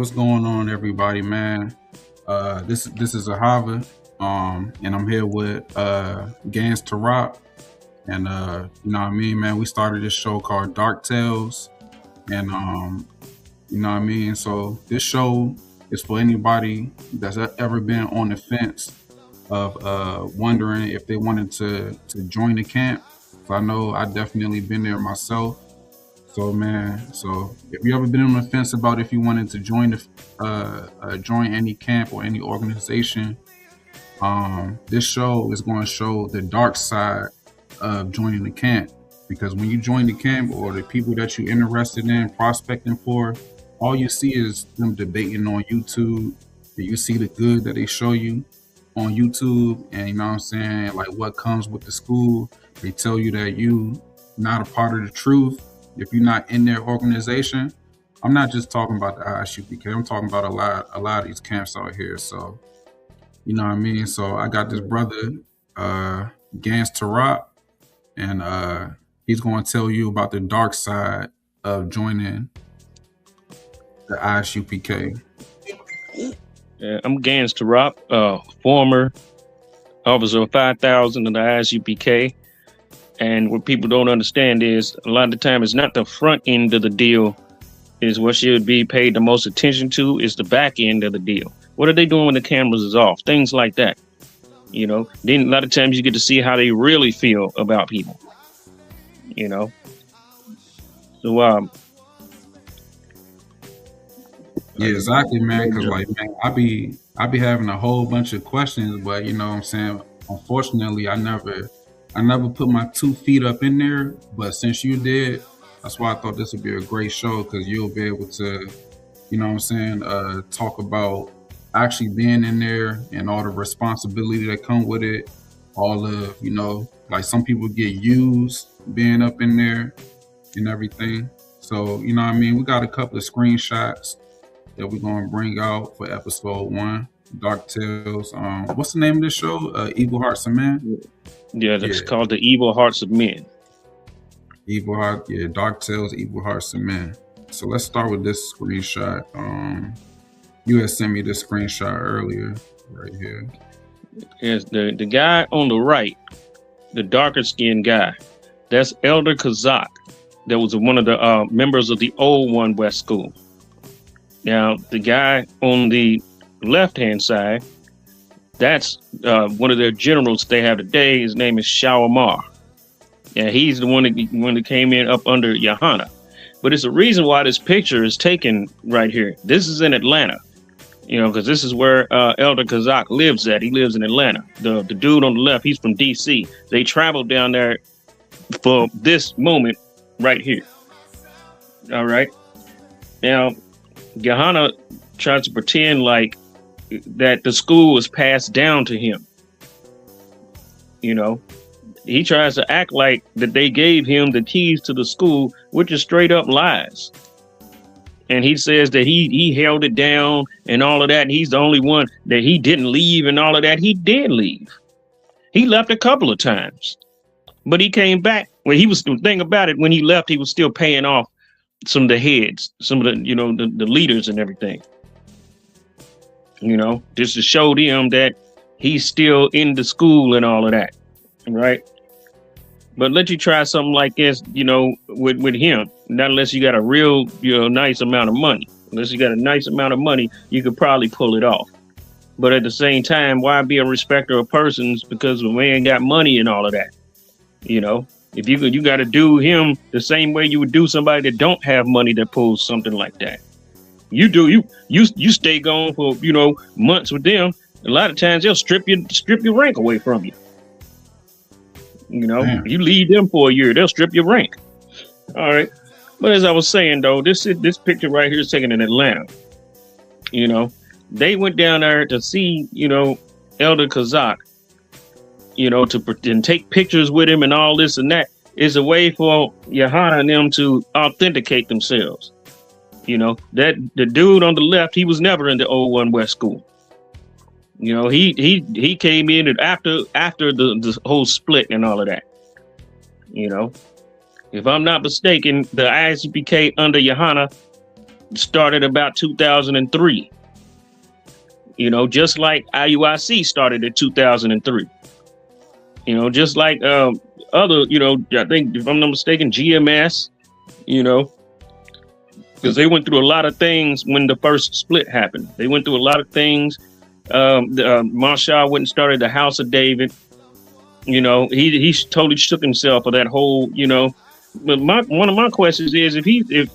what's going on, everybody, man? This is Ahava, and I'm here with Ganz Tarap, and you know what I mean, man. We started this show called Dark Tales, and you know what I mean. So this show is for anybody that's ever been on the fence of wondering if they wanted to join the camp. So I know I definitely been there myself. So man, so if you ever been on the fence about if you wanted to join join any camp or any organization, this show is going to show the dark side of joining the camp. Because when you join the camp or the people that you're interested in prospecting for, all you see is them debating on YouTube. And you see the good that they show you on YouTube, and you know what I'm saying, like what comes with the school. They tell you that you not a part of the truth if you're not in their organization. I'm not just talking about the ISUPK. I'm talking about a lot of these camps out here. So you know what I mean. So I got this brother, Ganz Tarap, and he's going to tell you about the dark side of joining the ISUPK. I'm Ganz Tarap, former officer of 5,000 of the ISUPK. And what people don't understand is a lot of the time it's not the front end of the deal is what should be paid the most attention to, is the back end of the deal. What are they doing when the cameras is off? Things like that. You know, then a lot of times you get to see how they really feel about people. You know, so yeah, exactly, man. Because like, man, I be having a whole bunch of questions, but you know what I'm saying. Unfortunately, I never put my 2 feet up in there. But since you did, that's why I thought this would be a great show, because you'll be able to, you know what I'm saying, talk about actually being in there and all the responsibility that come with it. All of, you know, like some people get used being up in there and everything. So, you know what I mean? We got a couple of screenshots that we're going to bring out for episode 1, Dark Tales. What's the name of this show? Evil Hearts of Men? Yeah, that's called The Evil Hearts of Men. Evil Heart, yeah, Dark Tales, Evil Hearts of Men. So let's start with this screenshot. You had sent me this screenshot earlier, right here. Yes, the guy on the right, the darker skinned guy, that's Elder Kazak. That was one of the members of the old One West School. Now, the guy on the left-hand side, that's one of their generals they have today. His name is Shawamar. Yeah, he's the one that came in up under Johanna. But it's the reason why this picture is taken right here. This is in Atlanta, you know, because this is where Elder Kazak lives at. He lives in Atlanta. The dude on the left, he's from D.C. They traveled down there for this moment right here. All right. Now, Johanna tries to pretend like that the school was passed down to him. You know, he tries to act like that they gave him the keys to the school, which is straight up lies. And he says that he held it down and all of that. And he's the only one that he didn't leave and all of that. He did leave. He left a couple of times, but he came back. Well, he was, the thing about it, when he left, he was still paying off some of the heads, some of the, you know, the leaders and everything. You know, just to show them that he's still in the school and all of that. Right. But let you try something like this, you know, with him. Not unless you got a real, you know, nice amount of money. Unless you got a nice amount of money, you could probably pull it off. But at the same time, why be a respecter of persons because a man got money and all of that? You know, if you got to do him the same way you would do somebody that don't have money that pulls something like that. You stay gone for, you know, months with them. A lot of times they'll strip your rank away from you. You know, You leave them for a year, they'll strip your rank. All right. But as I was saying, though, this picture right here is taken in Atlanta. You know, they went down there to see, you know, Elder Kazak, you know, and take pictures with him and all this and that. Is a way for Johanna and them to authenticate themselves. You know, that the dude on the left, he was never in the old One West School. You know, he came in after the whole split and all of that. You know, if I'm not mistaken, the ISUPK under Johanna started about 2003. You know, just like IUIC started in 2003. You know, just like other, you know, I think, if I'm not mistaken, GMS, you know, because they went through a lot of things when the first split happened. They went through a lot of things. Marshall went and started the House of David. You know, he totally shook himself for that whole, you know. But one of my questions is, if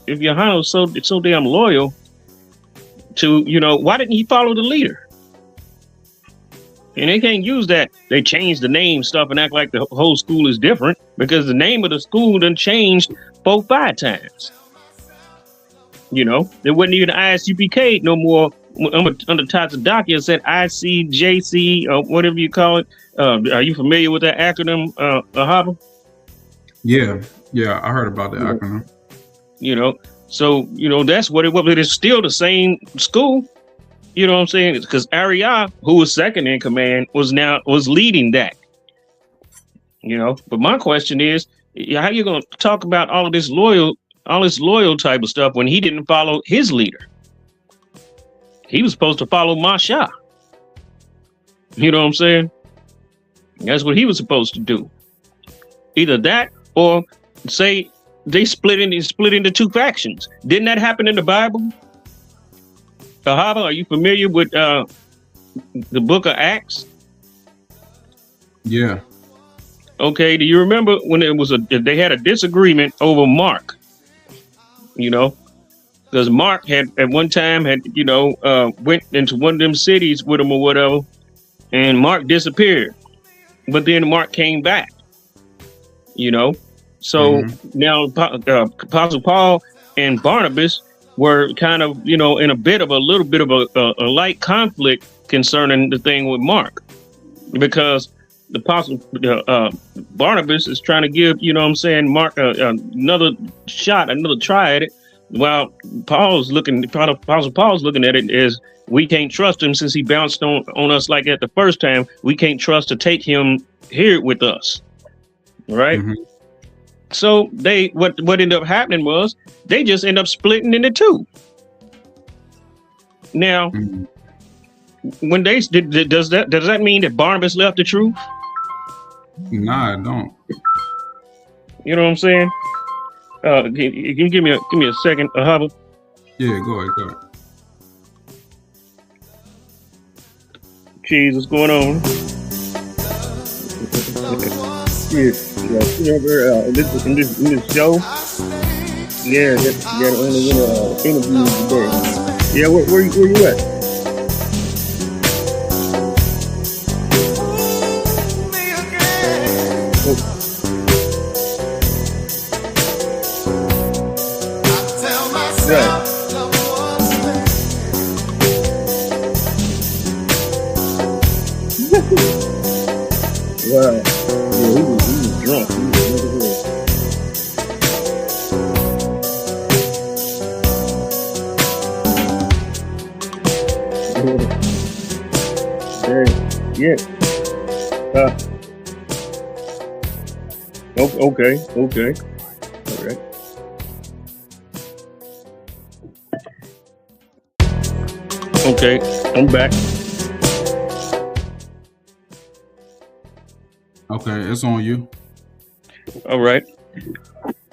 Johanna is so damn loyal to, you know, why didn't he follow the leader? And they can't use that. They changed the name stuff and act like the whole school is different, because the name of the school done changed 4-5 times. You know, there wasn't even ISUPK no more under Tazadaki. It said ICJC or whatever you call it. Are you familiar with that acronym, Ahaba? Yeah, I heard about the acronym. You know, so, you know, that's what it was. But it's still the same school. You know what I'm saying? Because Arya, who was second in command, was leading that. You know, but my question is, how you going to talk about all this loyal type of stuff when he didn't follow his leader? He was supposed to follow Masha. You know what I'm saying? That's what he was supposed to do. Either that, or say they split into two factions. Didn't that happen in the Bible? Ahava, are you familiar with the book of Acts? Yeah. Okay. Do you remember when they had a disagreement over Mark? You know, because Mark had at one time you know, went into one of them cities with him or whatever, and Mark disappeared. But then Mark came back. You know, so now Apostle Paul and Barnabas were kind of, you know, in a little bit of a light conflict concerning the thing with Mark, because the Apostle Barnabas is trying to give, you know what I'm saying, Mark another shot, another try at it, while Apostle Paul's looking at it as, we can't trust him since he bounced on us like that the first time. We can't trust to take him here with us, right? So what ended up happening was they just end up splitting into two. Now, when they does that mean that Barnabas left the truth? Nah, I don't. You know what I'm saying? Can you give me a second, Ahaba? Yeah, go ahead. Cheese, what's going on? In this show, yeah, got only interviews today. Yeah, where you at? Right. Wow. Yeah, he was drunk. Yeah. Okay. All right. Okay, I'm back. Okay, it's on you. All right.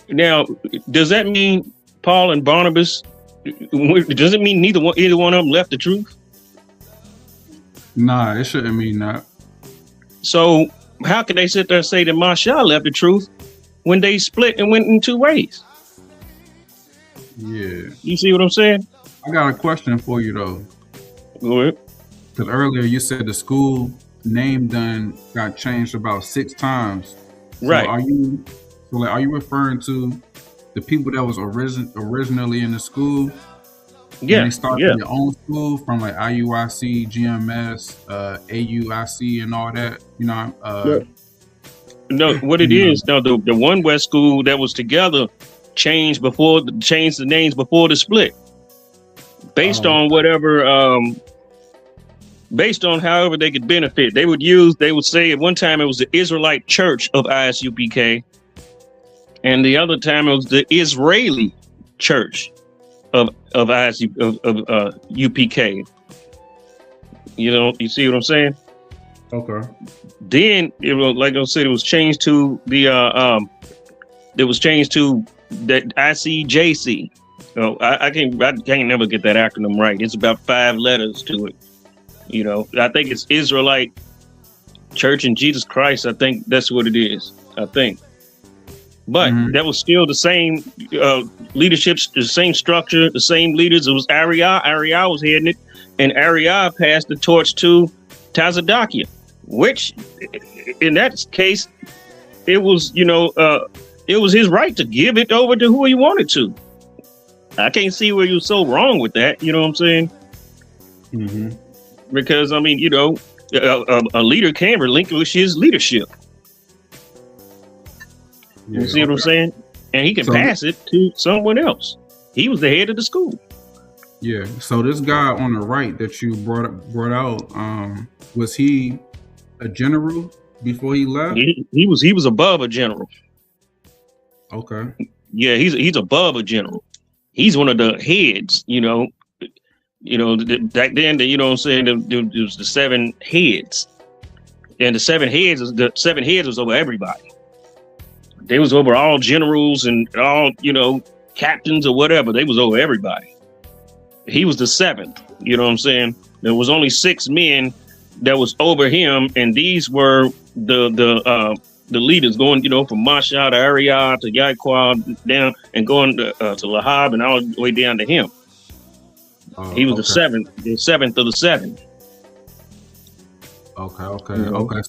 Now, does that mean Paul and Barnabas? Does it mean either one of them left the truth? Nah, it shouldn't mean that. So how can they sit there and say that Marshall left the truth when they split and went in two ways? Yeah. You see what I'm saying? I got a question for you though. Go ahead. Because earlier you said the school name done got changed about 6 times. So right. Are you referring to the people that was originally in the school? Yeah. They started their own school from like IUIC, GMS, AUIC, and all that. You know. No, what it is now, the One West school that was together changed the names before the split, based on whatever. Based on however they could benefit. They would say at one time it was the Israelite Church of ISUPK, and the other time it was the Israeli Church UPK. You know, you see what I'm saying? Okay. Then it was, like I said, it was changed to the ICJC. Oh, I can't never get that acronym right. It's about 5 letters to it. You know, I think it's Israelite Church in Jesus Christ. I think that's what it is. I think. But that was still the same leadership, the same structure, the same leaders. It was Ariah. Ariah was heading it, and Ariah passed the torch to Tazadakia, which, in that case, it was, you know, it was his right to give it over to who he wanted to. I can't see where you're so wrong with that. You know what I'm saying? Because, I mean, you know, a leader can relinquish his leadership. Yeah, you see what I'm saying? And he can pass it to someone else. He was the head of the school. Yeah. So this guy on the right that you brought out, was he a general before he left? He was above a general. Okay. Yeah, he's above a general. He's one of the heads. You know, back then, you know what I'm saying? There was the 7 heads, and the 7 heads was over everybody. They was over all generals and all, you know, captains or whatever. They was over everybody. He was the 7th. You know what I'm saying? There was only 6 men that was over him, and these were the leaders going, you know, from Masha to Ariah to Yaiqua down and going to Lahab and all the way down to him. He was the 7th of the 7. Okay. You know? Okay.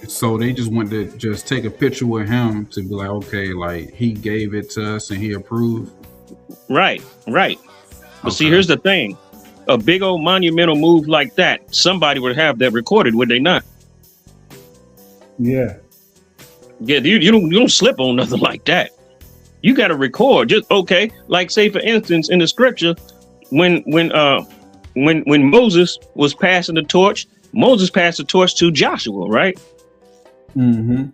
So they just went to just take a picture with him to be like, okay, like he gave it to us and he approved. Right. But see, here's the thing. A big old monumental move like that, somebody would have that recorded, would they not? Yeah. Yeah, you don't slip on nothing like that. You got to record. Just okay. Like, say, for instance, in the scripture, when Moses was passing the torch, Moses passed the torch to Joshua, right? You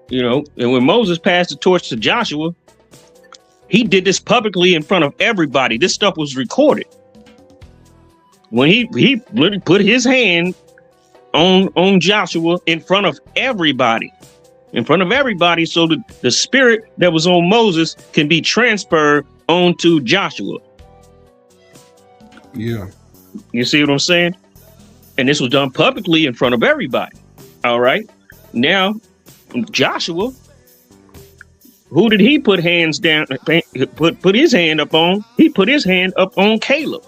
know, and when Moses passed the torch to Joshua, he did this publicly in front of everybody. This stuff was recorded. When he literally put his hand on Joshua in front of everybody, so that the spirit that was on Moses can be transferred onto Joshua. Yeah. You see what I'm saying? And this was done publicly in front of everybody. All right. Now, Joshua, who did he put hands down? Put his hand up on? He put his hand up on Caleb.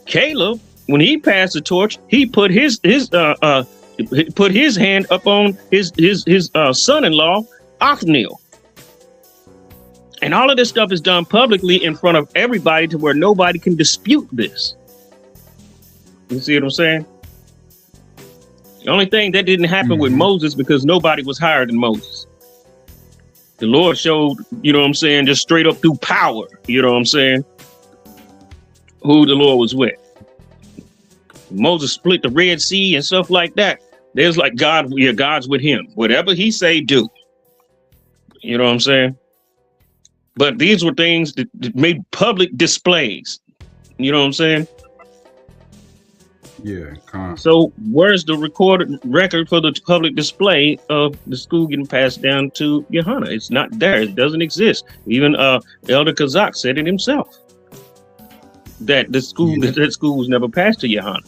Caleb, when he passed the torch, he put his hand up on his son-in-law, Othniel. And all of this stuff is done publicly in front of everybody to where nobody can dispute this. You see what I'm saying? The only thing that didn't happen with Moses because nobody was higher than Moses. The Lord showed, you know what I'm saying, just straight up through power, you know what I'm saying, who the Lord was with. Moses split the Red Sea and stuff like that. There's like God's with him. Whatever he say, do. You know what I'm saying? But these were things that made public displays. You know what I'm saying? Yeah. So where's the recorded record for the public display of the school getting passed down to Johanna? It's not there. It doesn't exist. Even Elder Kazak said it himself. That the school that school was never passed to Johanna.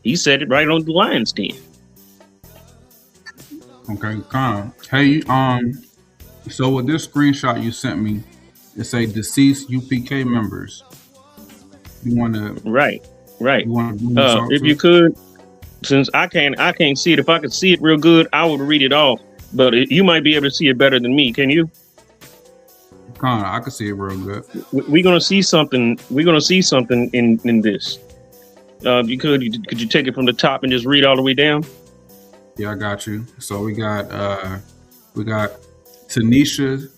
He said it right on the lion's den. Okay, hey, so with this screenshot you sent me, it say deceased UPK members. You want to right. You want to if you could, since I can't see it. If I could see it real good, I would read it off. But you might be able to see it better than me. Can you? I can see it real good. We're gonna see something. We're gonna see something in this. Could you take it from the top and just read all the way down? Yeah, I got you. So we got Tanisha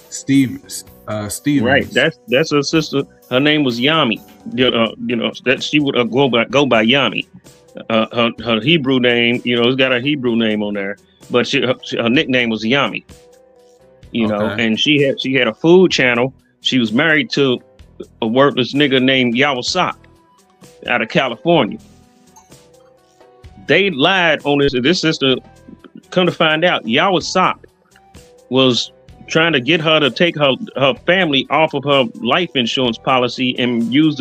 Stevens. Right, that's her sister. Her name was Yami. You know that she would go by Yami. Her Hebrew name, you know, it's got a Hebrew name on there, but her nickname was Yami. you know, Okay. and she had a food channel. She was married to a worthless nigga named Isupk out of California. They lied on this sister. Come to find out, Isupk was trying to get her to take her family off of her life insurance policy and use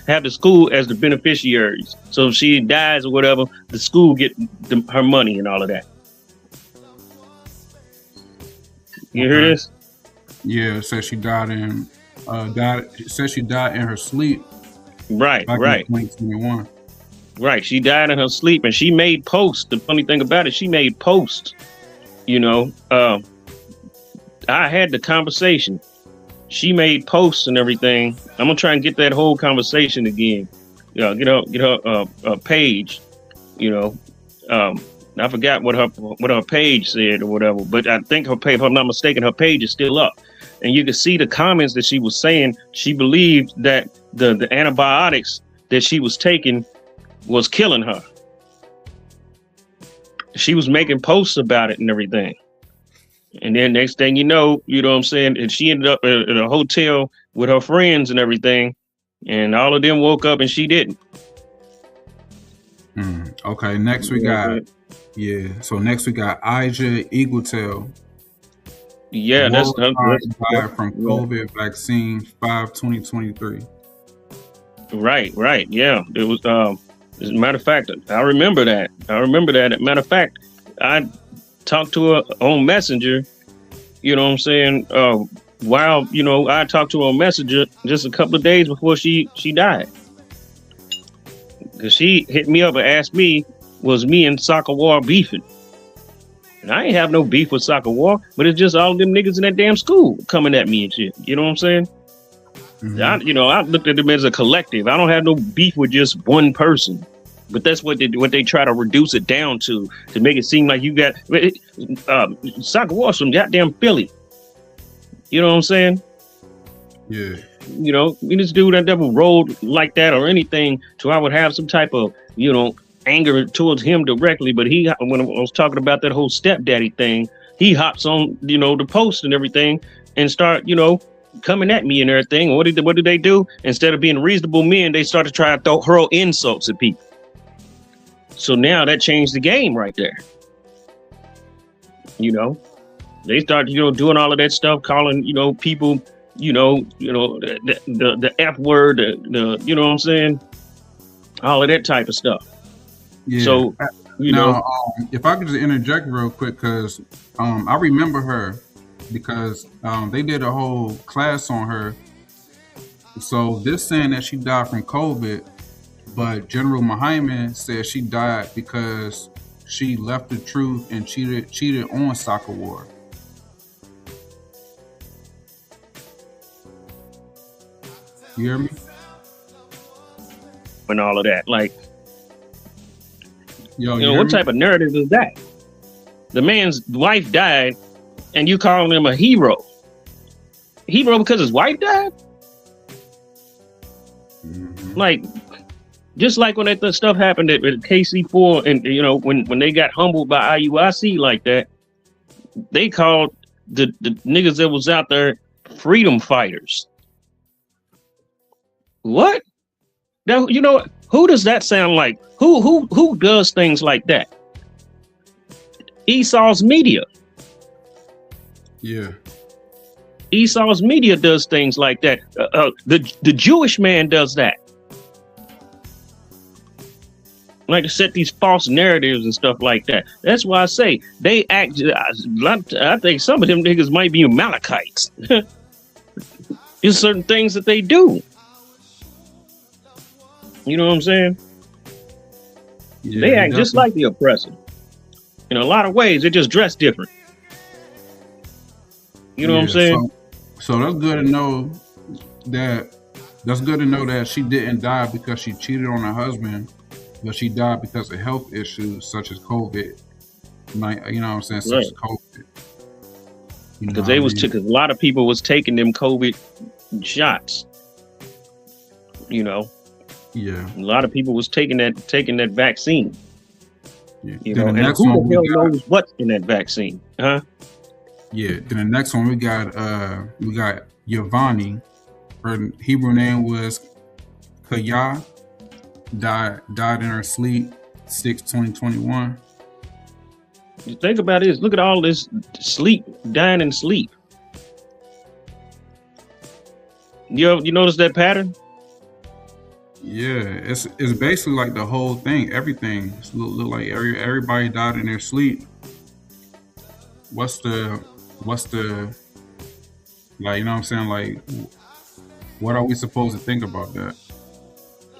have the school as the beneficiaries. So if she dies or whatever, the school get her money and all of that. You hear this? Yeah, it says she died in it says she died in her sleep. Right, back right. in 2021. Right. She died in her sleep, and she made posts. The funny thing about it, she made posts. You know, I had the conversation. She made posts and everything. I'm gonna try and get that whole conversation again. Get her page. You know, I forgot what her page said or whatever, but I think her page, if I'm not mistaken, her page is still up. And you can see the comments that she was saying. She believed that the antibiotics that she was taking was killing her. She was making posts about it and everything. And then next thing you know what I'm saying? And she ended up at a hotel with her friends and everything. And all of them woke up and she didn't. Okay, next we got next we got Ija Eagletail. Yeah, that's died from COVID vaccine 5/2023. Right. Yeah. It was as a matter of fact, I remember that. Matter of fact, I talked to her on Messenger, you know what I'm saying? While, you know, I talked to her on Messenger just a couple of days before she died. Because she hit me up and asked me, was me and Soccer War beefing? And I ain't have no beef with Soccer War, but it's just all them niggas in that damn school coming at me and shit. You know what I'm saying? I looked at them as a collective. I don't have no beef with just one person. But that's what they try to reduce it down to make it seem like you got Soccer War from goddamn Philly. You know what I'm saying? Yeah. You know, this dude that never rolled like that or anything, so I would have some type of, you know, anger towards him directly. But when I was talking about that whole stepdaddy thing, he hops on, you know, the post and everything and start, you know, coming at me and everything. What did they do? Instead of being reasonable men, they started trying to hurl insults at people. So now that changed the game right there. You know, they started, you know, doing all of that stuff, calling, you know, people, the F word, the you know what I'm saying? All of that type of stuff. Yeah. So, if I could just interject real quick, because I remember her because they did a whole class on her. So this saying that she died from COVID, but General Muhammad said she died because she left the truth and cheated on Soccer War. You hear me? And all of that, like, you what type of narrative is that? The man's wife died, and you calling him a hero? Hero because his wife died? Mm-hmm. Like, just like when that stuff happened at KC4, and you know when they got humbled by IUIC like that, they called the niggas that was out there freedom fighters. What? Now, you know, who does that sound like? Who does things like that? Esau's media. Yeah. Esau's media does things like that. The Jewish man does that. Like to set these false narratives and stuff like that. That's why I say they act. I think some of them niggas might be Amalekites. There's certain things that they do. You know what I'm saying? Yeah, they act just like the oppressor. In a lot of ways, they just dress different. You know what I'm saying? So that's good to know that. That's good to know that she didn't die because she cheated on her husband, but she died because of health issues such as COVID. You know what I'm saying? Such as COVID. Because because a lot of people was taking them COVID shots. You know. Yeah. A lot of people was taking that vaccine. Yeah. You know, and who the hell knows what's in that vaccine? Huh? Yeah. Then the next one we got Yavani. Her Hebrew name was Kaya. Died in her sleep, 6/20/21. Think about this. Look at all this sleep, dying in sleep. You notice that pattern? Yeah, it's basically like the whole thing, everything. It's look like everybody died in their sleep. What's the like? You know what I'm saying? Like, what are we supposed to think about that?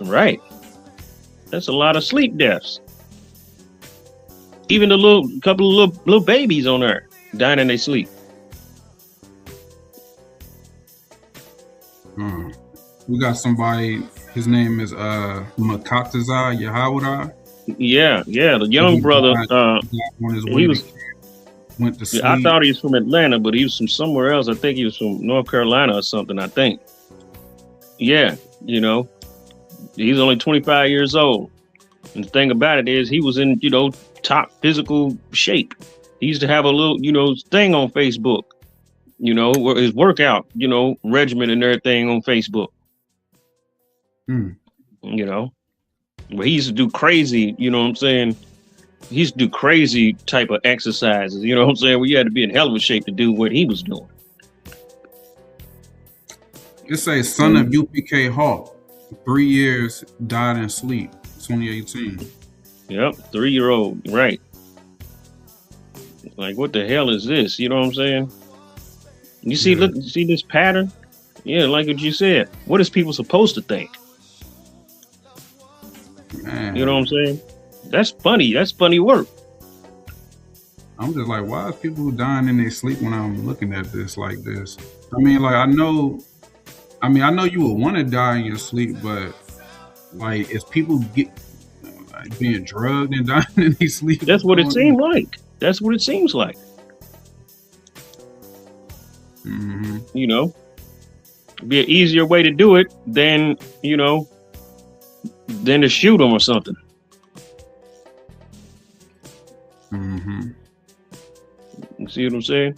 Right. That's a lot of sleep deaths. Even the little couple of little babies on there dying in their sleep. Hmm. We got somebody. His name is Makataza Yahawada. Yeah, the He young brother. died on his He way to was. camp, went to I sleep. thought he was from Atlanta, but he was from somewhere else. I think he was from North Carolina or something. I think. Yeah, he's only 25 years old. And the thing about it is, he was in top physical shape. He used to have a little thing on Facebook. His workout regimen and everything on Facebook. Hmm. Where he used to do crazy, you know what I'm saying? He used to do crazy type of exercises, you know what I'm saying? Where you had to be in hell of a shape to do what he was doing. It says son of UPK Hawk, 3 years, died in sleep, 2018. Yep, 3-year-old, right. Like, what the hell is this? You know what I'm saying? You see, Yeah. look, you see this pattern? Yeah, like what you said. What is people supposed to think? Man, You know what I'm saying? That's funny. That's funny work. I'm just like, why is people dying in their sleep when I'm looking at this like this? I mean, like, I know you would want to die in your sleep, but like, is people like, being drugged and dying in their sleep? That's what it seemed like. That's what it seems like. Mm-hmm. Be an easier way to do it than than to shoot them or something. Mm-hmm. You see what I'm saying?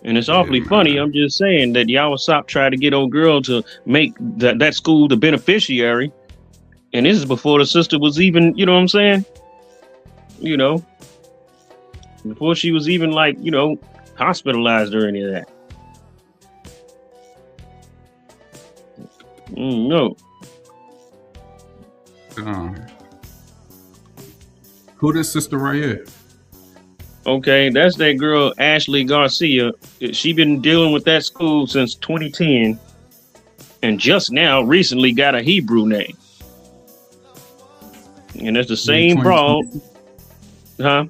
And it's awfully funny. I'm just saying that Isupk tried to get old girl to make that school the beneficiary. And this is before the sister was even, you know what I'm saying? Before she was even like, hospitalized or any of that. No. Who this sister right here? Okay, that's that girl, Ashley Garcia. She been dealing with that school since 2010 and just now recently got a Hebrew name. And it's the same broad. Huh?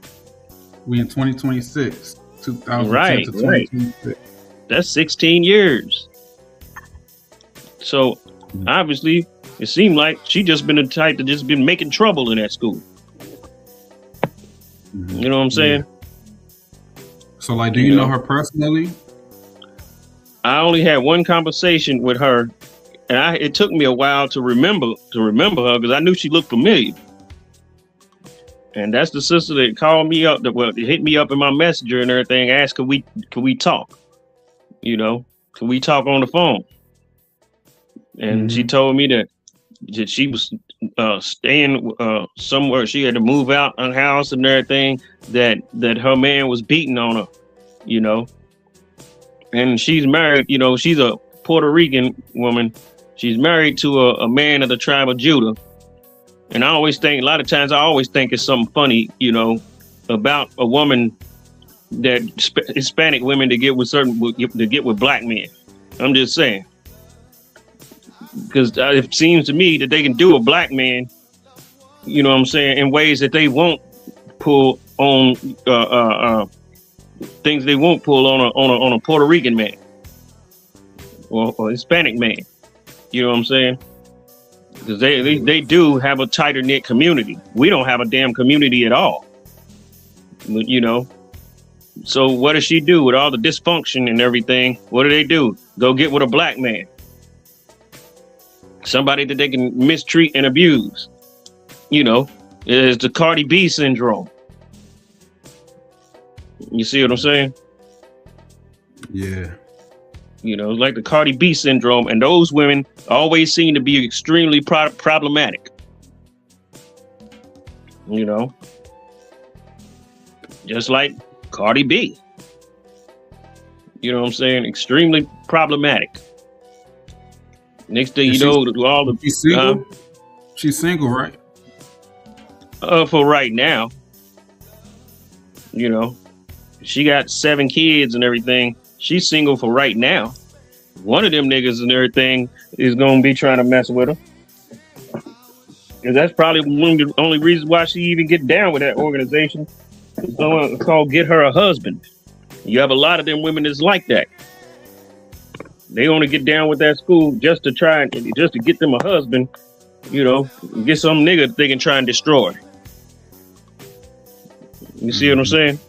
We in 2026. 2010 right, to 2026. Right. That's 16 years. So obviously it seemed like she just been the type that just been making trouble in that school. Mm-hmm. You know what I'm saying? Yeah. So, like, do you know her personally? I only had one conversation with her, and it took me a while to remember her because I knew she looked familiar. And that's the sister that called me up, that hit me up in my messenger and everything, asked, could we talk? Could we talk on the phone? And she told me that she was staying somewhere. She had to move out of the house and everything, that her man was beating on her, and she's married, she's a Puerto Rican woman. She's married to a man of the tribe of Judah. And a lot of times I always think it's something funny, about a woman that Hispanic women to get with black men. I'm just saying. Because it seems to me that they can do a black man, you know what I'm saying, in ways that they won't pull on things they won't pull on a Puerto Rican man or Hispanic man. You know what I'm saying? Because they do have a tighter knit community. We don't have a damn community at all. But, so what does she do with all the dysfunction and everything? What do? Go get with a black man. Somebody that they can mistreat and abuse. Is the Cardi B syndrome. You see what I'm saying? Yeah. You know, it's like the Cardi B syndrome, and those women always seem to be extremely problematic. You know, just like Cardi B. You know what I'm saying? Extremely problematic. Next thing you know, all the she's single. She's single, right? For right now. You know, she got 7 kids and everything. She's single for right now. One of them niggas and everything is gonna be trying to mess with her. And that's probably one of the only reasons why she even get down with that organization. It's called Get Her a Husband. You have a lot of them women that's like that. They only get down with that school just to get them a husband, you know, get some nigga they can try and destroy. You see what I'm saying?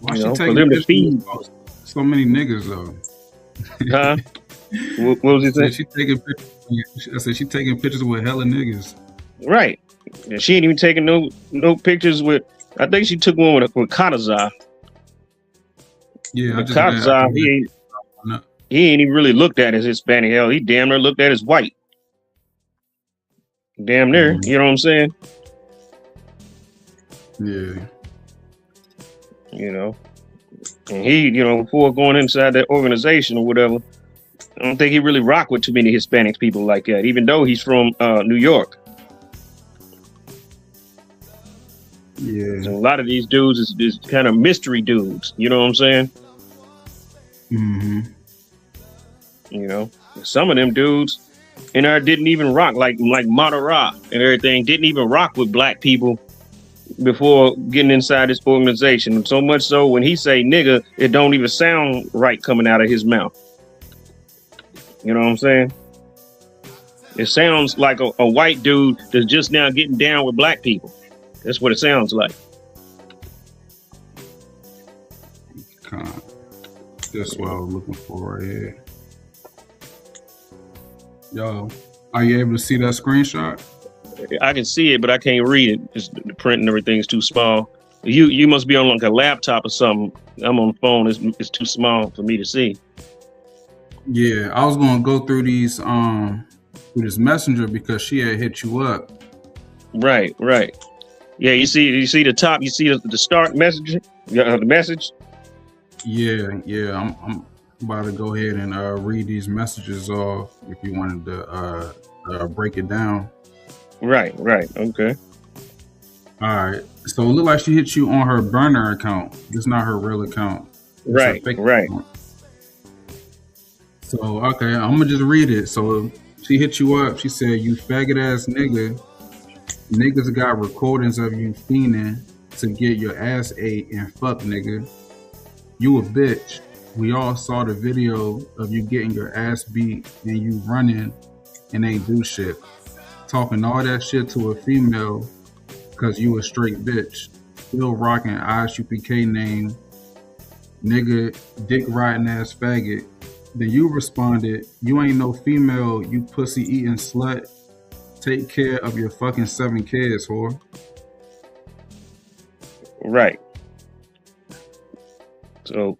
Why she taking them to feed so many niggas though? Huh? What was he saying? She taking pictures. I said she taking pictures with hella niggas. Right. And she ain't even taking no pictures with. I think she took one with Katazai. Yeah, Katazai, he ain't even really looked at as Hispanic. Hell, he damn near looked at as white. Damn near. You know what I'm saying? Yeah. You know, and he, you know, before going inside that organization or whatever, I don't think he really rocked with too many Hispanic people like that, even though he's from New York. Yeah. So a lot of these dudes is kind of mystery dudes. You know what I'm saying? Mm-hmm. You know, some of them dudes in there didn't even rock like Madara and everything. Didn't even rock with black people before getting inside this organization. So much so when he say nigga, it don't even sound right coming out of his mouth. You know what I'm saying? It sounds like a white dude that's just now getting down with black people. That's what it sounds like. That's what I was looking for right here. Yo, are you able to see that screenshot? I can see it, but I can't read it. It's, the print and everything's too small. You must be on like a laptop or something. I'm on the phone. It's too small for me to see. Yeah, I was gonna go through these through this messenger because she had hit you up. Right. Yeah, you see the top. You see the start message. The message. Yeah. I'm about to go ahead and read these messages off if you wanted to break it down. Right. Okay. All right. So it looked like she hit you on her burner account. It's not her real account. Right. Account. So okay, I'm gonna just read it. So she hit you up. She said, "You faggot ass nigga. Niggas got recordings of you fiending to get your ass ate and fuck nigga. You a bitch. We all saw the video of you getting your ass beat and you running and ain't do shit. Talking all that shit to a female because you a straight bitch. Still rocking Isupk name, nigga, dick riding ass faggot. Then you responded, you ain't no female, you pussy eating slut. Take care of your fucking 7 kids, whore." Right. So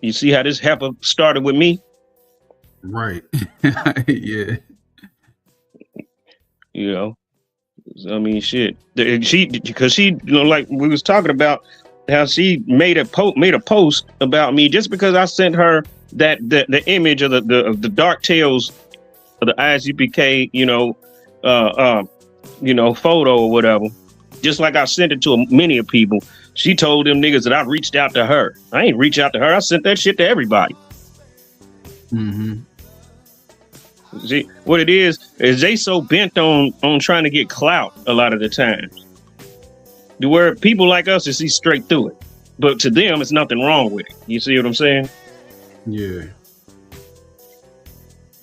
you see how this heifer started with me? Right. Yeah. You know, I mean, shit. Because she, you know, like we was talking about how she made a post about me just because I sent her that the image of the dark tales of the Isupk, photo or whatever. Just like I sent it to many of people. She told them niggas that I reached out to her. I ain't reach out to her. I sent that shit to everybody. Mm-hmm. See, what it is they so bent on trying to get clout a lot of the times. Where people like us to see straight through it. But to them, it's nothing wrong with it. You see what I'm saying? Yeah.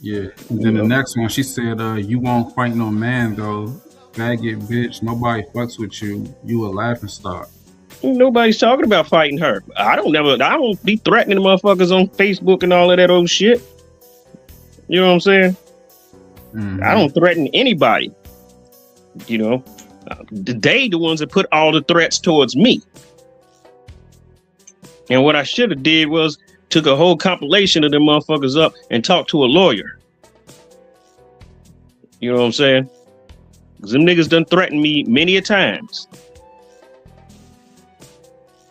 And then the next one, she said, "You won't fight no man though. Faggot bitch. Nobody fucks with you. You a laughing stock." Nobody's talking about fighting her. I don't be threatening motherfuckers on Facebook and all of that old shit. You know what I'm saying? Mm-hmm. I don't threaten anybody. You know, they the ones that put all the threats towards me. And what I should have did was took a whole compilation of them motherfuckers up and talked to a lawyer. You know what I'm saying? Because them niggas done threatened me many a times.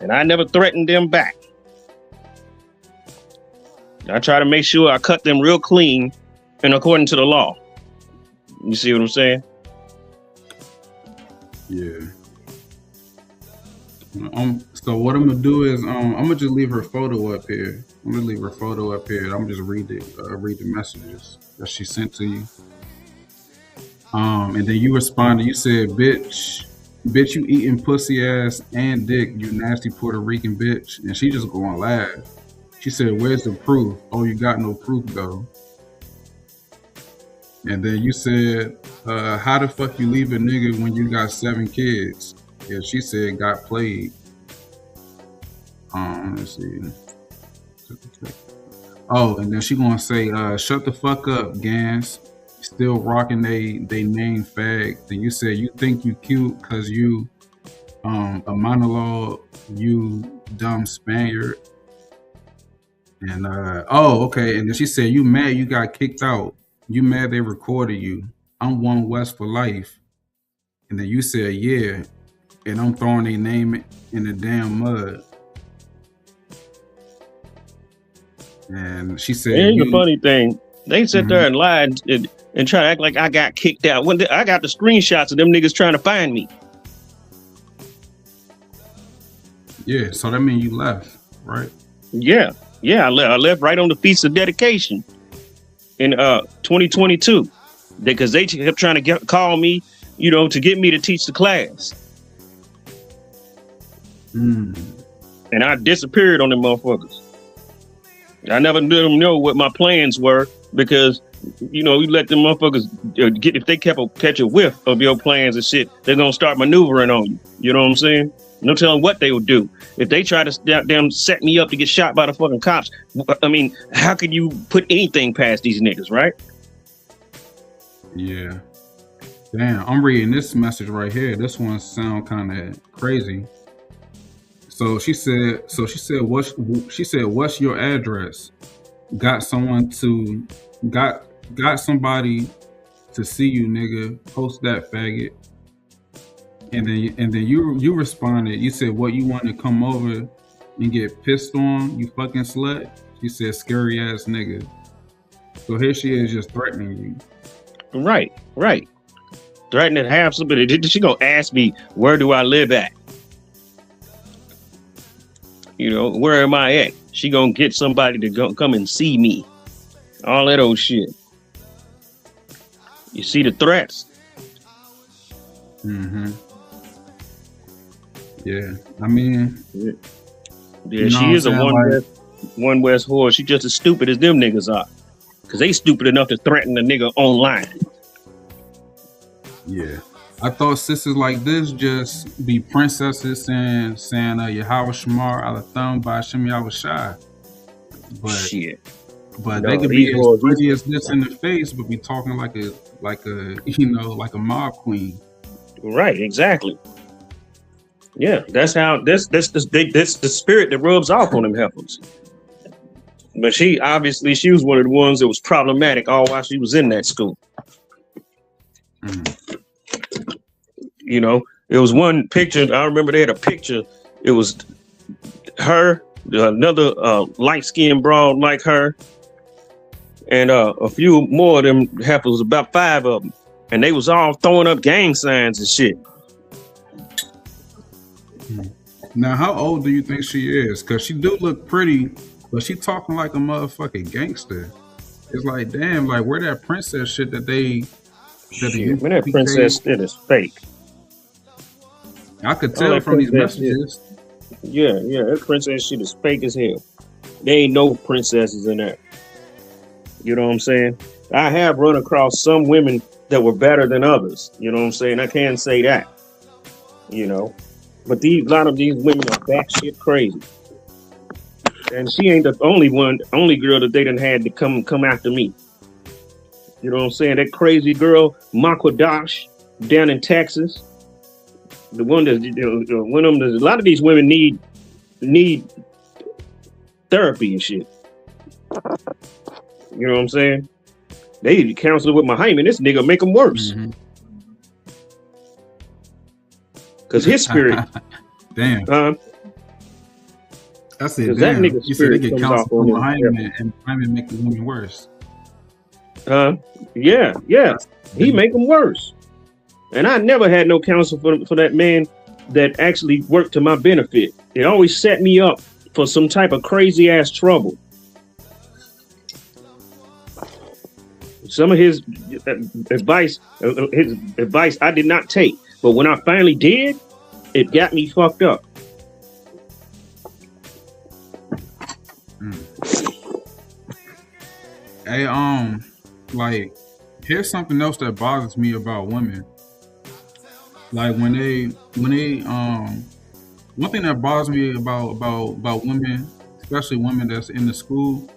And I never threatened them back. I try to make sure I cut them real clean and according to the law. You see what I'm saying? Yeah. So what I'm gonna do is I'm gonna just leave her photo up here. I'm gonna leave her photo up here. I'm just read the messages that she sent to you. And then you responded. You said, "Bitch, you eating pussy ass and dick, you nasty Puerto Rican bitch." And she just gonna laugh. She said, "Where's the proof?" "Oh, you got no proof though." And then you said, "How the fuck you leave a nigga when you got 7 kids?" And she said, "Got played." Let's see. Oh, and then she gonna say, "Shut the fuck up, Gans. Still rocking they name fag." Then you said, "You think you cute cause you a monologue, you dumb Spaniard." And oh, okay. And then she said, "You mad you got kicked out. You mad they recorded you. I'm One West for life." And then you said, "Yeah, and I'm throwing their name in the damn mud." And she said, Here's the funny thing. They sit there and lied and try to act like I got kicked out. When I got the screenshots of them niggas trying to find me. Yeah, so that means you left, right? Yeah. I left right on the Feast of Dedication in 2022. Because they kept trying to call me, to get me to teach the class. And I disappeared on them motherfuckers. I never let them know what my plans were because, you let them motherfuckers if they catch a whiff of your plans and shit, they're going to start maneuvering on you. You know what I'm saying? No telling what they would do. If they try to damn set me up to get shot by the fucking cops, I mean, how could you put anything past these niggas, right? Yeah. Damn, I'm reading this message right here. This one sound kind of crazy. So she said, what's your address? Got somebody to see you, nigga. Post that, faggot. And then you responded. You said, "What, you want to come over and get pissed on, you fucking slut?" She said, "Scary ass nigga." So here she is just threatening you. Right. Threatening to have somebody. She gonna ask me, where do I live at? Where am I at? She gonna get somebody to come and see me. All that old shit. You see the threats? Yeah, I mean, yeah, she is a one West whore. She just as stupid as them niggas are, cause they stupid enough to threaten a nigga online. Yeah, I thought sisters like this just be princesses saying Yahweh Shamar ala thumb by Shem Yahweh Shai. But shit. But they could be as pretty as this in the face, but be talking like a mob queen. Right, exactly. Yeah, that's how this the spirit that rubs off on them heifers. But she was one of the ones that was problematic all while she was in that school. It was one picture. I remember they had a picture. It was her, another light-skinned broad like her, and a few more of them heifers, about 5 of them, and they was all throwing up gang signs and shit. Now, how old do you think she is? Because she do look pretty, but she talking like a motherfucking gangster. It's like, damn, like where that princess shit that they... When that princess shit is fake. I could tell from these messages. Yeah, that princess shit is fake as hell. There ain't no princesses in there. You know what I'm saying? I have run across some women that were better than others. You know what I'm saying? I can't say that. But a lot of these women are batshit crazy. And she ain't the only girl that they done had to come after me. You know what I'm saying? That crazy girl, Makwadash, down in Texas. The one that one of them. A lot of these women need therapy and shit. You know what I'm saying? They need to counsel with Muhammad. This nigga make him worse. Cause his spirit. Damn. I said, that damn. nigga's You said they spirit get comes counsel off from on him. Muhammad and Muhammad make the woman worse. Yeah. He make him worse. And I never had no counsel for that man that actually worked to my benefit. It always set me up for some type of crazy ass trouble. Some of his advice I did not take, but when I finally did, it got me fucked up. Hey, like, here's something else that bothers me about women. Like when they one thing that bothers me about women, especially women that's in the school,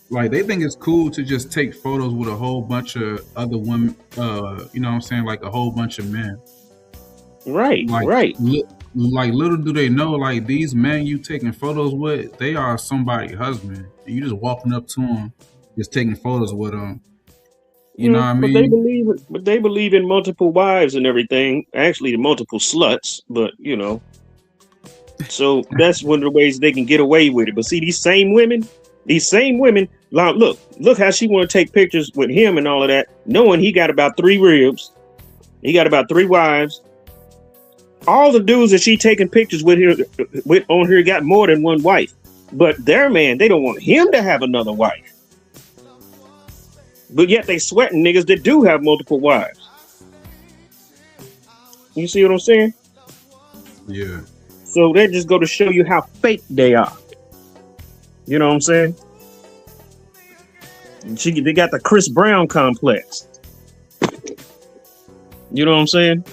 like they think it's cool to just take photos with a whole bunch of other women, you know what I'm saying, like a whole bunch of men. Right. Like little do they know, like these men you taking photos with, they are somebody's husband. And you just walking up to them, just taking photos with them. You know what I mean? But they believe in multiple wives and everything. Actually, multiple sluts, but you know. So that's one of the ways they can get away with it. But see, these same women, like, look how she want to take pictures with him and all of that, knowing he got about 3 ribs, he got about 3 wives. All the dudes that she taking pictures with on here got more than 1 wife. But their man, they don't want him to have another wife. But yet they sweating niggas that do have multiple wives. You see what I'm saying? Yeah. So they just go to show you how fake they are. You know what I'm saying? They got the Chris Brown complex. You know what I'm saying?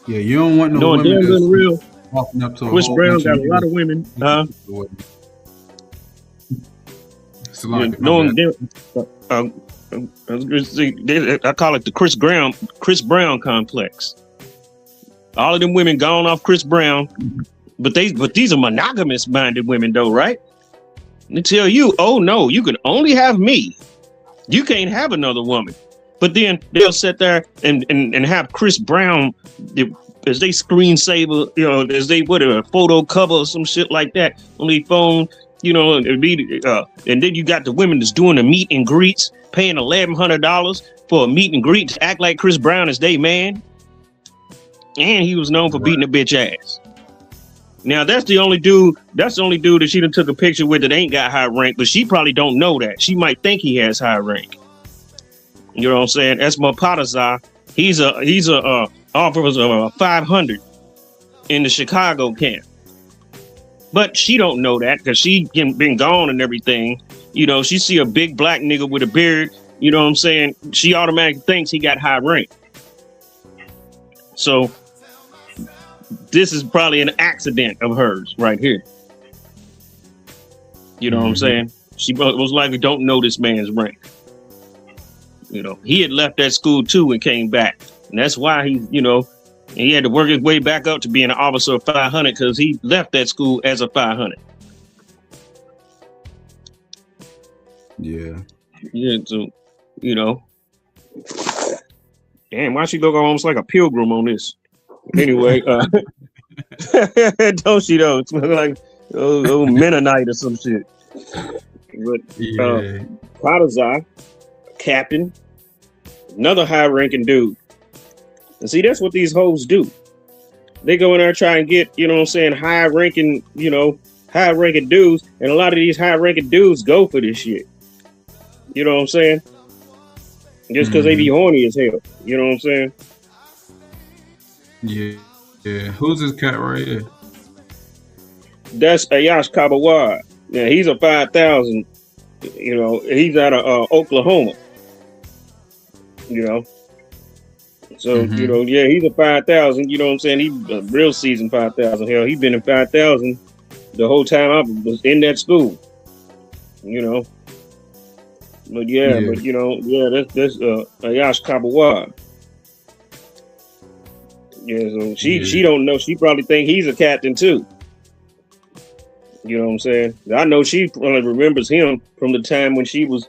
Yeah, you don't want no women that's real. Walking up to Chris Brown got a lot of women. I call it the Chris Brown complex. All of them women gone off Chris Brown, but these are monogamous minded women though, right? They tell you, oh no, you can only have me. You can't have another woman. But then they'll sit there and have Chris Brown as they screensaver, you know, as they put a photo cover or some shit like that on their phone, you know, and then you got the women that's doing the meet and greets, paying $1,100 for a meet and greet to act like Chris Brown is their man. And he was known for beating a bitch ass. Now that's the only dude that she done took a picture with that ain't got high rank, but she probably don't know that. She might think he has high rank. You know what I'm saying? That's Mapatazar. He's a officer of 500 in the Chicago camp. But she don't know that because she been gone and everything. You know, she see a big black nigga with a beard. You know what I'm saying? She automatically thinks he got high rank. So this is probably an accident of hers right here. You know what I'm saying? She most likely don't know this man's rank. You know, he had left that school too and came back. And that's why he had to work his way back up to being an officer of 500 because he left that school as a 500. Yeah. Yeah, so, you know. Damn, why she look almost like a pilgrim on this? Anyway, don't she though? It's like Mennonite or some shit. But Padazai, captain, another high-ranking dude. And see, that's what these hoes do. They go in there try and get, you know what I'm saying, high-ranking dudes, and a lot of these high-ranking dudes go for this shit. You know what I'm saying? Just because they be horny as hell. You know what I'm saying? Yeah. Who's this cat right here? That's Ayash Kabawad. Yeah, he's a 5,000. You know, he's out of Oklahoma. You know, so you know, yeah, he's a 5,000. You know what I'm saying? He's a real seasoned 5,000. Hell, he's been in 5,000 the whole time I was in that school. You know, but you know, that's Ayash Kabawad. Yeah, so she don't know. She probably think he's a captain too. You know what I'm saying? I know she probably remembers him from the time when she was,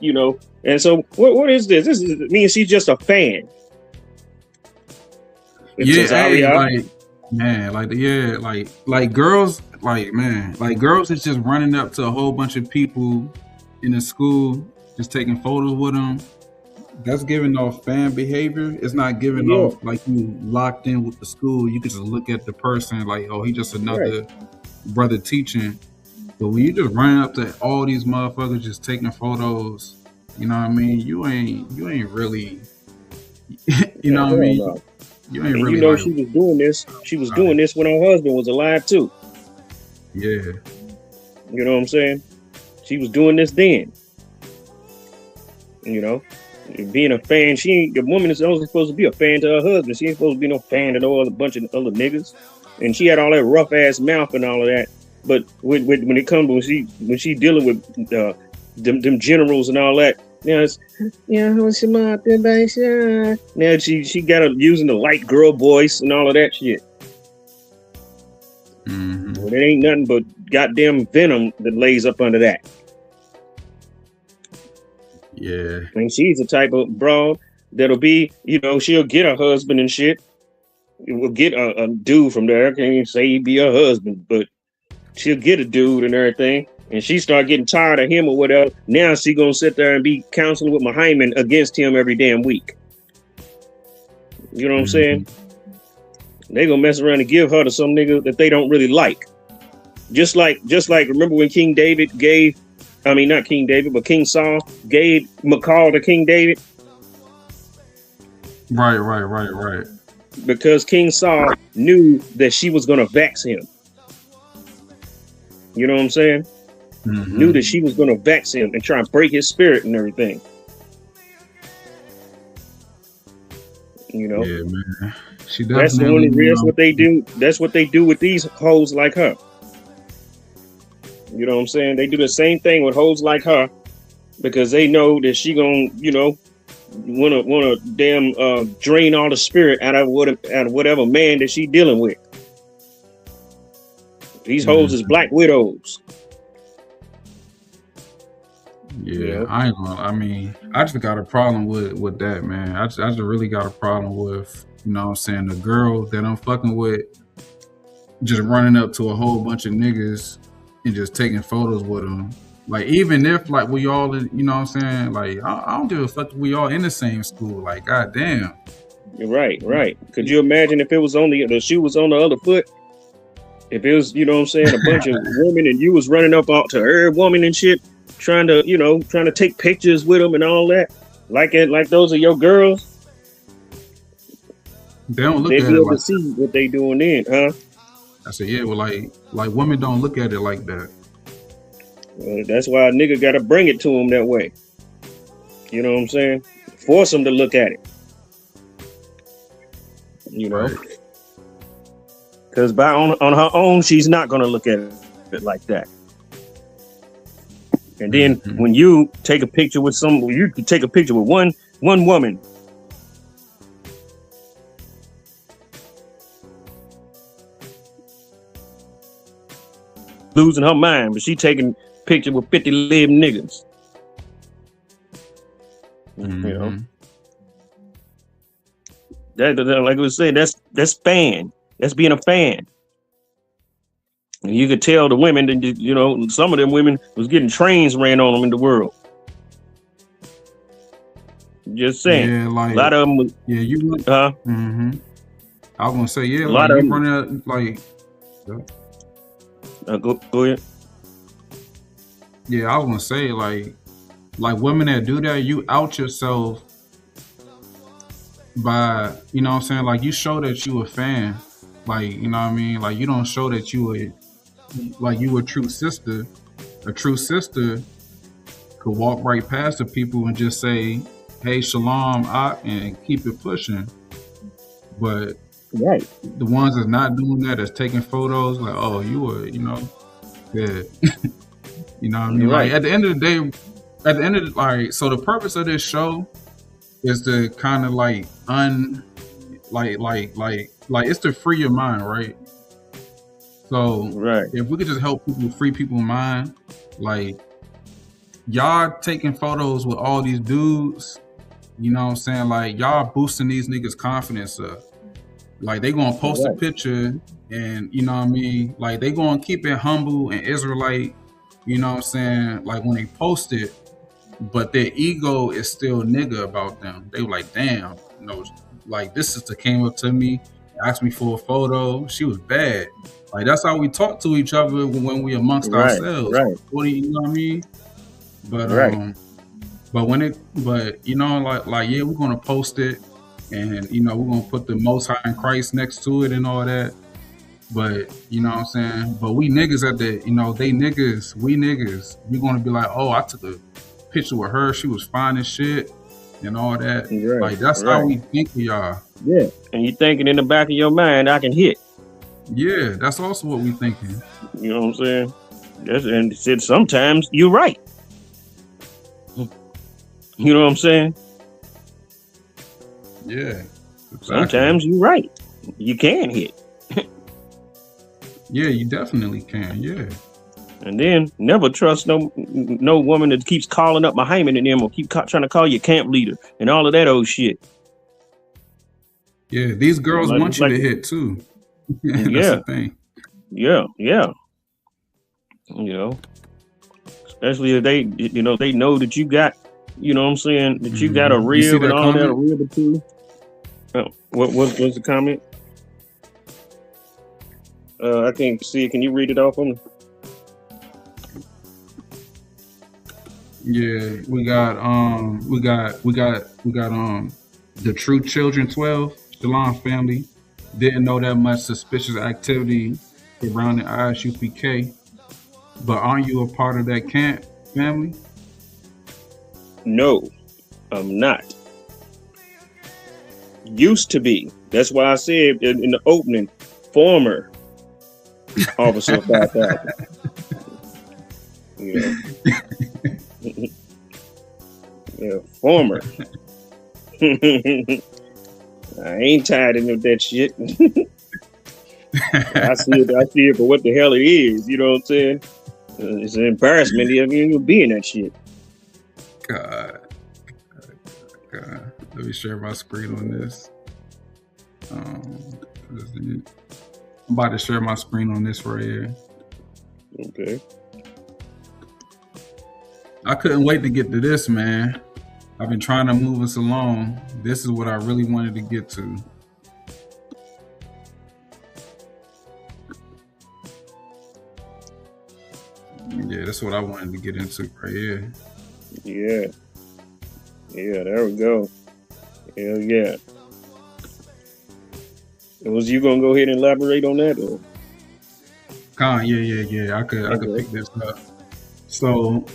And so, what is this? This means she's just a fan. It's Yeah, hey, Azaria. like man, like girls, like man, like girls is just running up to a whole bunch of people in the school, just taking photos with them. That's giving off fan behavior. It's not giving Yeah, off like you locked in with the school. You can just look at the person like, oh, he just right. another brother teaching. But when you just running up to all these motherfuckers just taking photos, you know what I mean? You ain't really, you know Yeah, what I hell mean? no. You ain't And really like, she was doing this. She was right. doing this when her husband was alive too. Yeah, You know what I'm saying? She was doing this then. You know, being a fan. She ain't the woman is only supposed to be a fan to her husband. She ain't supposed to be no fan to no other bunch of other niggas. And she had all that rough ass mouth and all of that. But when it comes when she dealing with them generals and all that, it's what's your mouth, now she got her using the light girl voice and all of that shit. Well, it ain't nothing but goddamn venom that lays up under that. yeah, And she's the type of broad that'll be, she'll get her husband and shit. Will get a dude from there. I can't even say he'd be her husband, but she'll get a dude and everything. And she start getting tired of him or whatever. Now she gonna sit there and be counseling with Muhammad against him every damn week. You know what I'm saying? They gonna mess around and give her to some nigga that they don't really like. Just like remember when King David not King David, but King Saul gave McCall to King David? right. Because King Saul knew that she was gonna vex him. You know what I'm saying? Knew that she was gonna vex him and try and break his spirit and everything. You know? Yeah, man. She That's definitely, what they do. That's what they do with these hoes like her. You know what I'm saying? They do the same thing with hoes like her because they know that she gonna, wanna damn drain all the spirit out of whatever man that she dealing with. These hoes is black widows. Yeah, I ain't gonna. I mean, I just got a problem with that, man. I just really got a problem with, what I'm saying, the girl that I'm fucking with just running up to a whole bunch of niggas and just taking photos with them. Like, even if like we all, what I'm saying, like I don't give a fuck if we all in the same school. Like, goddamn. Right. Could you imagine if it was only the shoe was on the other foot? If it was, a bunch of women and you was running up to every woman and shit, trying to take pictures with them and all that, like those are your girls. They don't look They'd at be it able like to see what they doing then, huh? I said, yeah, well, like women don't look at it like that. That's why a nigga got to bring it to them that way. You know what I'm saying? Force them to look at it. Right. Because on her own, she's not going to look at it like that. And then when you take a picture with you can take a picture with one woman. Losing her mind, but she taking picture with 50 live niggas. That like I was saying, that's fan. That's being a fan. And you could tell the women that some of them women was getting trains ran on them in the world. Just saying. Yeah, like a lot of them was, you. I was gonna say, yeah, a like lot of you them, running out, like. go ahead. Yeah, I was gonna say, like women that do that, you out yourself by, what I'm saying, like you show that you a fan, like, you know what I mean, like you don't show that you a true sister. A true sister could walk right past the people and just say, "Hey, shalom," and keep it pushing. But right, the ones that's not doing that, that's taking photos, like, oh, you were, yeah. You know what I mean? Right. Like at the end of the day, so the purpose of this show is to kind of like it's to free your mind, right? So Right. if we could just help people free people's mind, like y'all taking photos with all these dudes, you know what I'm saying? Like y'all boosting these niggas' confidence up. Like they gonna post a Right. picture and you know what I mean? Like they gonna keep it humble and Israelite, you know what I'm saying? Like when they post it, but their ego is still nigga about them. They were like, damn, you know, like this sister came up to me, asked me for a photo. She was bad. Like that's how we talk to each other when we amongst Right. ourselves. Right. What do you know what I mean? But Right. but you know, like yeah, we're gonna post it, and you know, we're gonna put the Most High in Christ next to it and all that. But you know what I'm saying? But we niggas at the, you know, they niggas, we niggas, we gonna be like, oh, I took a picture with her, she was fine as shit, and all that. Right. Like that's how Right. we think of y'all. Yeah. And you thinking in the back of your mind, I can hit. Yeah, that's also what we thinking. You know what I'm saying? And said sometimes you're right. You know what I'm saying? Yeah. Exactly. Sometimes you're right. You can hit. Yeah, you definitely can. Yeah. And then never trust no woman that keeps calling up Muhammad and them or keep trying to call you camp leader and all of that old shit. Yeah, these girls Like- want you like- to hit too. That's Yeah. the thing. Yeah, yeah. You know, especially if they, you know, they know that you got, you know what I'm saying, that you got a Mhm. You see rib and that all that, a comment? rib or two. What's the comment? I can't see it. Can you read it off on me? Yeah, we got the True Children 12, Shalom family. Didn't know that much suspicious activity around the Isupk, but aren't you a part of that camp family? No, I'm not. Used to be. That's why I said in the opening, former officer 5000. You know. Yeah, former. I ain't tired of that shit. I see it for what the hell it is. You know what I'm saying? It's an embarrassment to even be in that shit. God. Let me share my screen on this. I'm about to share my screen on this right here. Okay. I couldn't wait to get to this, man. I've been trying to move us along. This is what I really wanted to get to. Yeah, that's what I wanted to get into right here. Yeah. Yeah, there we go. Hell yeah. Was you gonna go ahead and elaborate on that? Or? Yeah. I could pick this up. So,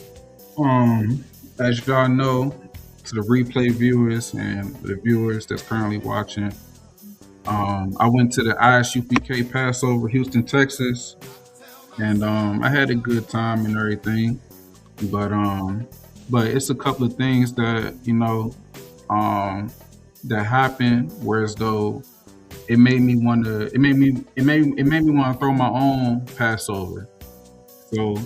as y'all know, to the replay viewers and the viewers that's currently watching, I went to the Isupk Passover, Houston, Texas, and I had a good time and everything. But it's a couple of things that you know that happened, whereas though it made me want to throw my own Passover. So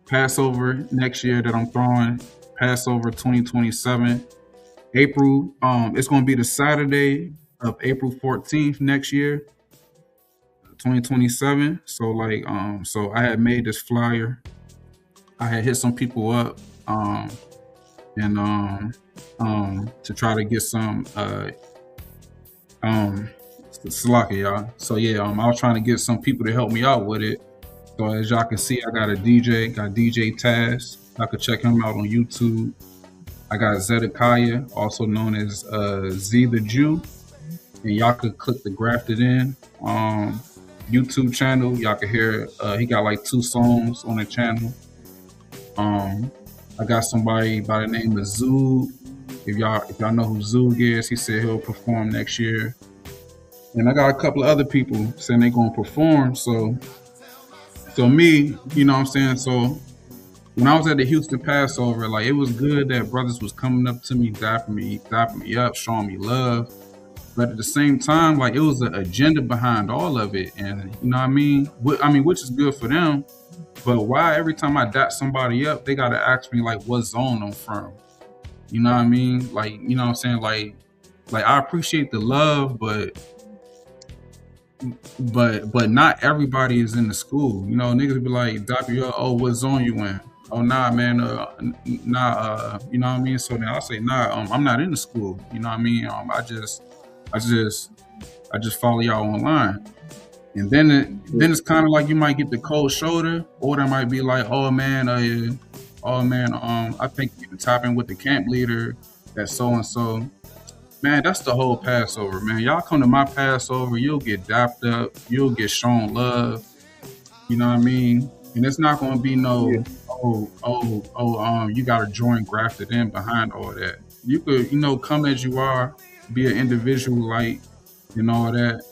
Passover next year that I'm throwing, Passover 2027, April. It's going to be the Saturday of April 14th next year, 2027. So like, so I had made this flyer. I had hit some people up, and to try to get some Salaka, y'all. So yeah, I was trying to get some people to help me out with it. So as y'all can see, I got a DJ, got DJ Taz. I could check him out on YouTube. I got Zedekiah, also known as Z the Jew, and y'all could click the Grafted in YouTube channel. Y'all can hear he got like 2 songs on the channel. I got somebody by the name of Zug. If y'all know who Zug is, he said he'll perform next year. And I got a couple of other people saying they're gonna perform. So me, you know what I'm saying? So when I was at the Houston Passover, like it was good that brothers was coming up to me, dapping me up, showing me love. but at the same time, like it was an agenda behind all of it, and you know what I mean. I mean, which is good for them. But why every time I dap somebody up, they gotta ask me like what zone I'm from? You know what I mean? Like, you know what I'm saying? Like I appreciate the love, but not everybody is in the school. You know, niggas be like, dap you up, oh, what zone you in? Oh nah, man, nah, you know what I mean? So then I say, nah, I'm not in the school. You know what I mean? I just, I just follow y'all online. And then it's kind of like you might get the cold shoulder, or they might be like, oh man, I think you can tap in with the camp leader, that so and so. Man, that's the whole Passover, man. Y'all come to my Passover, you'll get dapped up, you'll get shown love. You know what I mean? And it's not going to be Yeah. no, you got to join grafted in behind all that. You could, you know, come as you are, be an individual, like, and all that.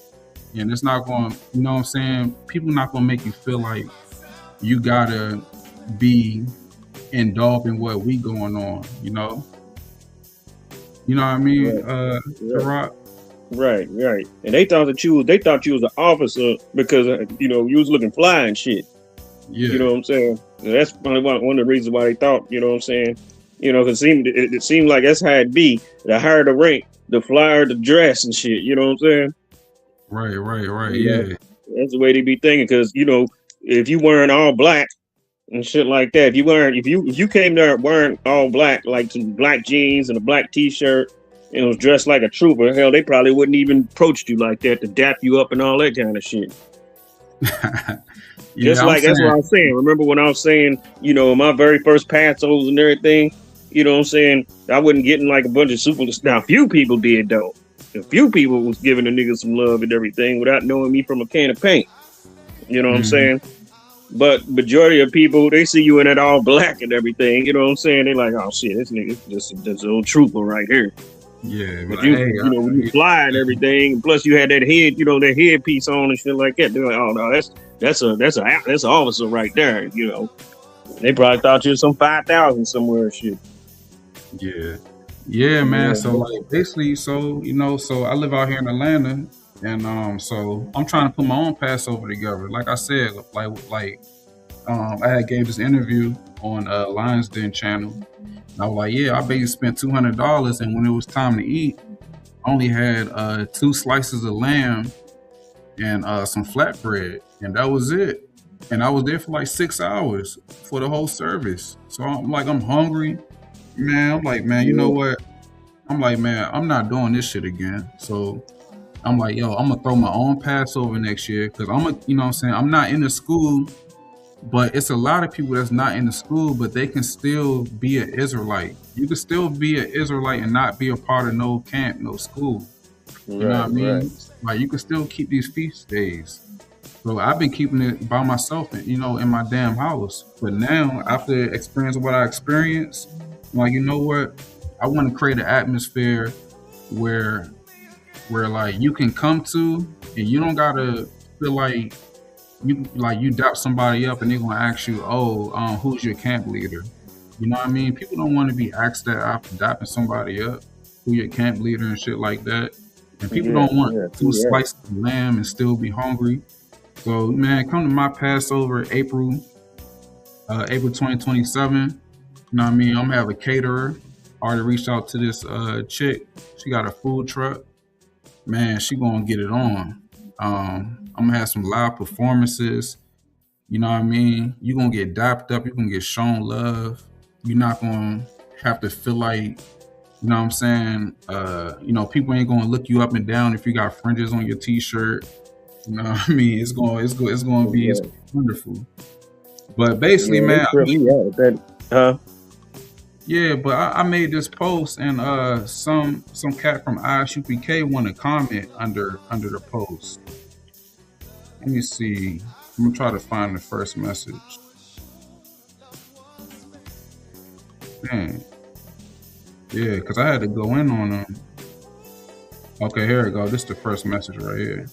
And it's not going, you know what I'm saying? People not going to make you feel like you got to be involved in what we going on, you know? You know what I mean, Right. Right. Tarot? Right. And they thought you was an officer because you was looking fly and shit. You Yeah. know what I'm saying? And that's probably one of the reasons why they thought. You know what I'm saying? Because it seemed like that's how it be. The higher the rank, the flyer the dress and shit. You know what I'm saying? Right. You know, Yeah. that's the way they be thinking. Because if you wearing all black and shit like that, if you came there wearing all black, like some black jeans and a black t-shirt, and was dressed like a trooper, hell, they probably wouldn't even approach you like that to dap you up and all that kind of shit. Just Yeah, I'm like that's what saying, I was saying. Remember when I was saying, my very first Passos and everything, you know what I'm saying? I wasn't getting like a bunch of super. Now, a few people did though. A few people was giving the niggas some love and everything without knowing me from a can of paint. You know what I'm mhm, saying? But majority of people, they see you in it all black and everything. You know what I'm saying? They like, oh shit, this nigga, this old trooper right here. yeah, But like, hey, when you fly and everything, plus you had that head, that headpiece on and shit like that. They're like, oh no, that's an officer right there. They probably thought you was some 5,000 somewhere and shit. yeah, yeah, man. Yeah, So like, basically, so so I live out here in Atlanta, and so I'm trying to put my own Passover together. Like I said, I had gave this interview on Lions Den channel. And I was like, yeah, I basically spent $200, and when it was time to eat, I only had two slices of lamb and some flatbread, and that was it. And I was there for like 6 hours for the whole service. So I'm like, I'm hungry, man. I'm like, man, you know yeah, what? I'm like, man, I'm not doing this shit again. So I'm like, yo, I'm gonna throw my own Passover next year because you know what I'm saying? I'm not in the school, but it's a lot of people that's not in the school, but they can still be an Israelite. You can still be an Israelite and not be a part of no camp, no school. You know what I right. mean? Like you can still keep these feast days. So I've been keeping it by myself, in my damn house. But now, after experiencing what I experienced, I'm like, you know what? I want to create an atmosphere where, like you can come to, and you don't gotta feel like you dap somebody up, and they're gonna ask you, oh, who's your camp leader? You know what I mean? People don't want to be asked that after dapping somebody up, who your camp leader and shit like that. And people Yeah, don't want yeah, two yeah. slices of lamb and still be hungry. So man, come to my Passover, April 2027. You know what I mean? I'm gonna have a caterer. I already reached out to this chick. She got a food truck. Man, she gonna get it on. I'm gonna have some live performances. You know what I mean? You're gonna get dapped up, you're gonna get shown love. You're not gonna have to feel like, you know what I'm saying? People ain't gonna look you up and down if you got fringes on your t-shirt. You know what I mean? It's Yeah, wonderful. But basically, yeah, they man, trip me out with that. Huh? yeah, but I made this post, and some cat from Isupk want to comment under the post. Let me see. I'm gonna try to find the first message. Man, yeah, because I had to go in on them. Okay, here we go. This is the first message right here.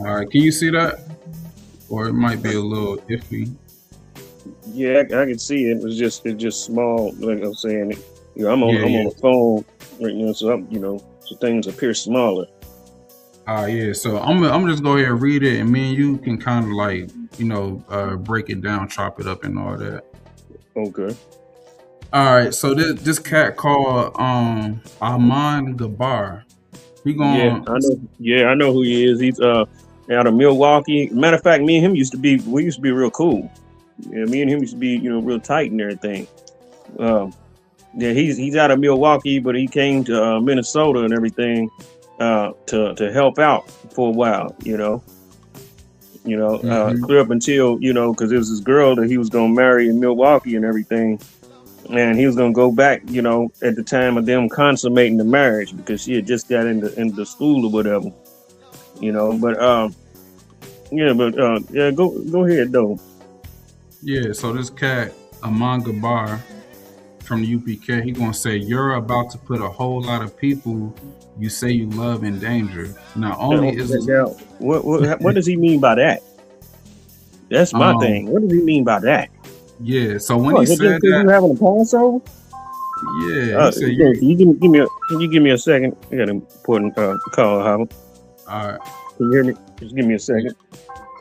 All right, can you see that? Or it might be a little iffy. Yeah, I can see it. It's just small. Like I'm saying, Yeah, I'm on yeah. the phone right now, so so things appear smaller. Yeah. So I'm just go ahead and read it, and me and you can kind of like break it down, chop it up, and all that. Okay. All right. So this cat called Armand Gabar. He Yeah, going I know. Yeah, I know who he is. He's out of Milwaukee. Matter of fact, me and him used to be real cool. Yeah, me and him used to be real tight and everything. Um, yeah, he's out of Milwaukee, but he came to Minnesota and everything to help out for a while. hmm Clear up until because there was this girl that he was gonna marry in Milwaukee and everything, and he was gonna go back. At the time of them consummating the marriage because she had just got into school or whatever. But yeah, but yeah, go ahead though. Yeah. So this cat Armand Gabar from the UPK, he gonna say you're about to put a whole lot of people you say you love in danger. Not only is this Now, what does he mean by that? That's my um thing. What does he mean by that? yeah. So when Oh, he is it just said because you that, having a Passover? yeah, he said Yeah, you. can you give me a second? I got an important call, Howard. Uh, Can you hear me? Just give me a second.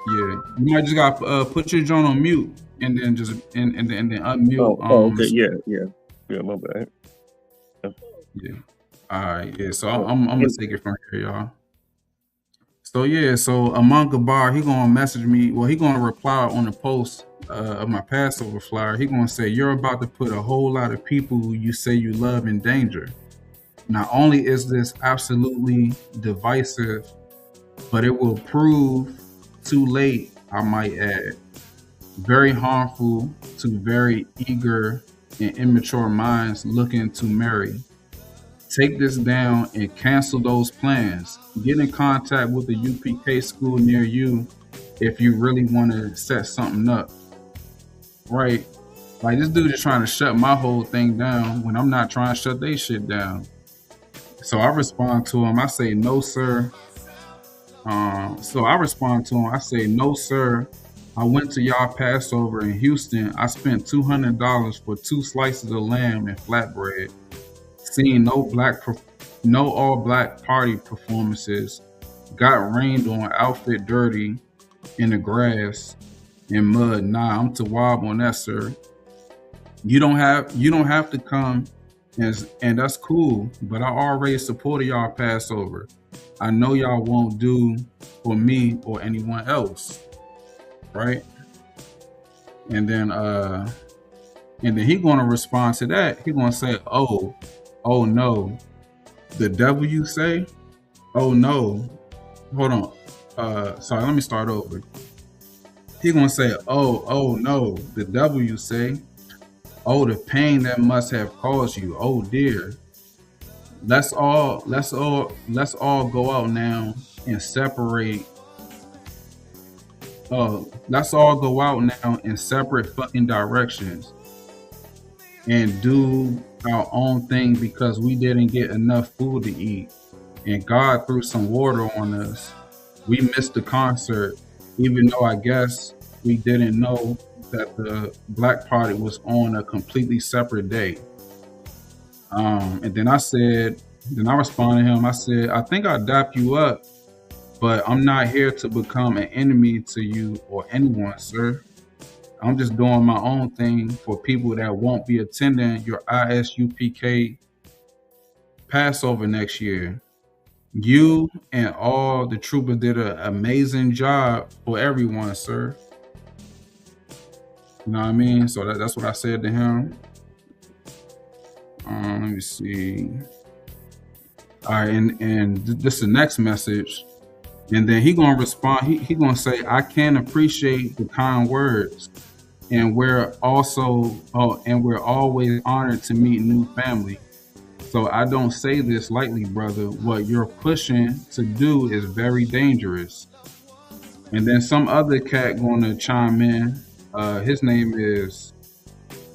yeah, you might just got put your joint on mute and then just and then unmute. Okay, yeah, my bad. Yeah. All right. Yeah. So Uh, I'm gonna take it from here, y'all. So yeah. So Amon Gabar, he gonna message me. Well, he gonna reply on the post of my Passover flyer. He gonna say you're about to put a whole lot of people who you say you love in danger. Not only is this absolutely divisive, but it will prove too late. I might add. Very harmful to very eager and immature minds looking to marry. Take this down and cancel those plans. Get in contact with the UPK school near you if you really want to set something up. Right? Like this dude is trying to shut my whole thing down when I'm not trying to shut they shit down. So I respond to him. I say, no, sir. So I respond to him. I say, no, sir. I went to y'all Passover in Houston. I spent $200 for 2 slices of lamb and flatbread. Seeing no all black party performances. Got rained on, outfit dirty in the grass and mud. Nah, I'm to wob on that, sir. You don't have to come, and that's cool. But I already supported y'all Passover. I know y'all won't do for me or anyone else, right? And then he gonna respond to that. He gonna say, oh no, the devil you say? Oh no, hold on. Sorry, let me start over. He gonna say, oh no, the devil you say? Oh, the pain that must have caused you. Oh dear. Let's all go out now and separate. Let's all go out now in separate fucking directions and do our own thing because we didn't get enough food to eat. And God threw some water on us. We missed the concert, even though I guess we didn't know that the Black Party was on a completely separate day. And then I responded to him. I said, I think I dap you up, but I'm not here to become an enemy to you or anyone, sir. I'm just doing my own thing for people that won't be attending your ISUPK Passover next year. You and all the troopers did an amazing job for everyone, sir. You know what I mean? So that's what I said to him. Let me see. All right, and this is the next message. And then he gonna respond. He gonna say, "I can appreciate the kind words, and we're always honored to meet new family. So I don't say this lightly, brother. What you're pushing to do is very dangerous." And then some other cat gonna chime in. His name is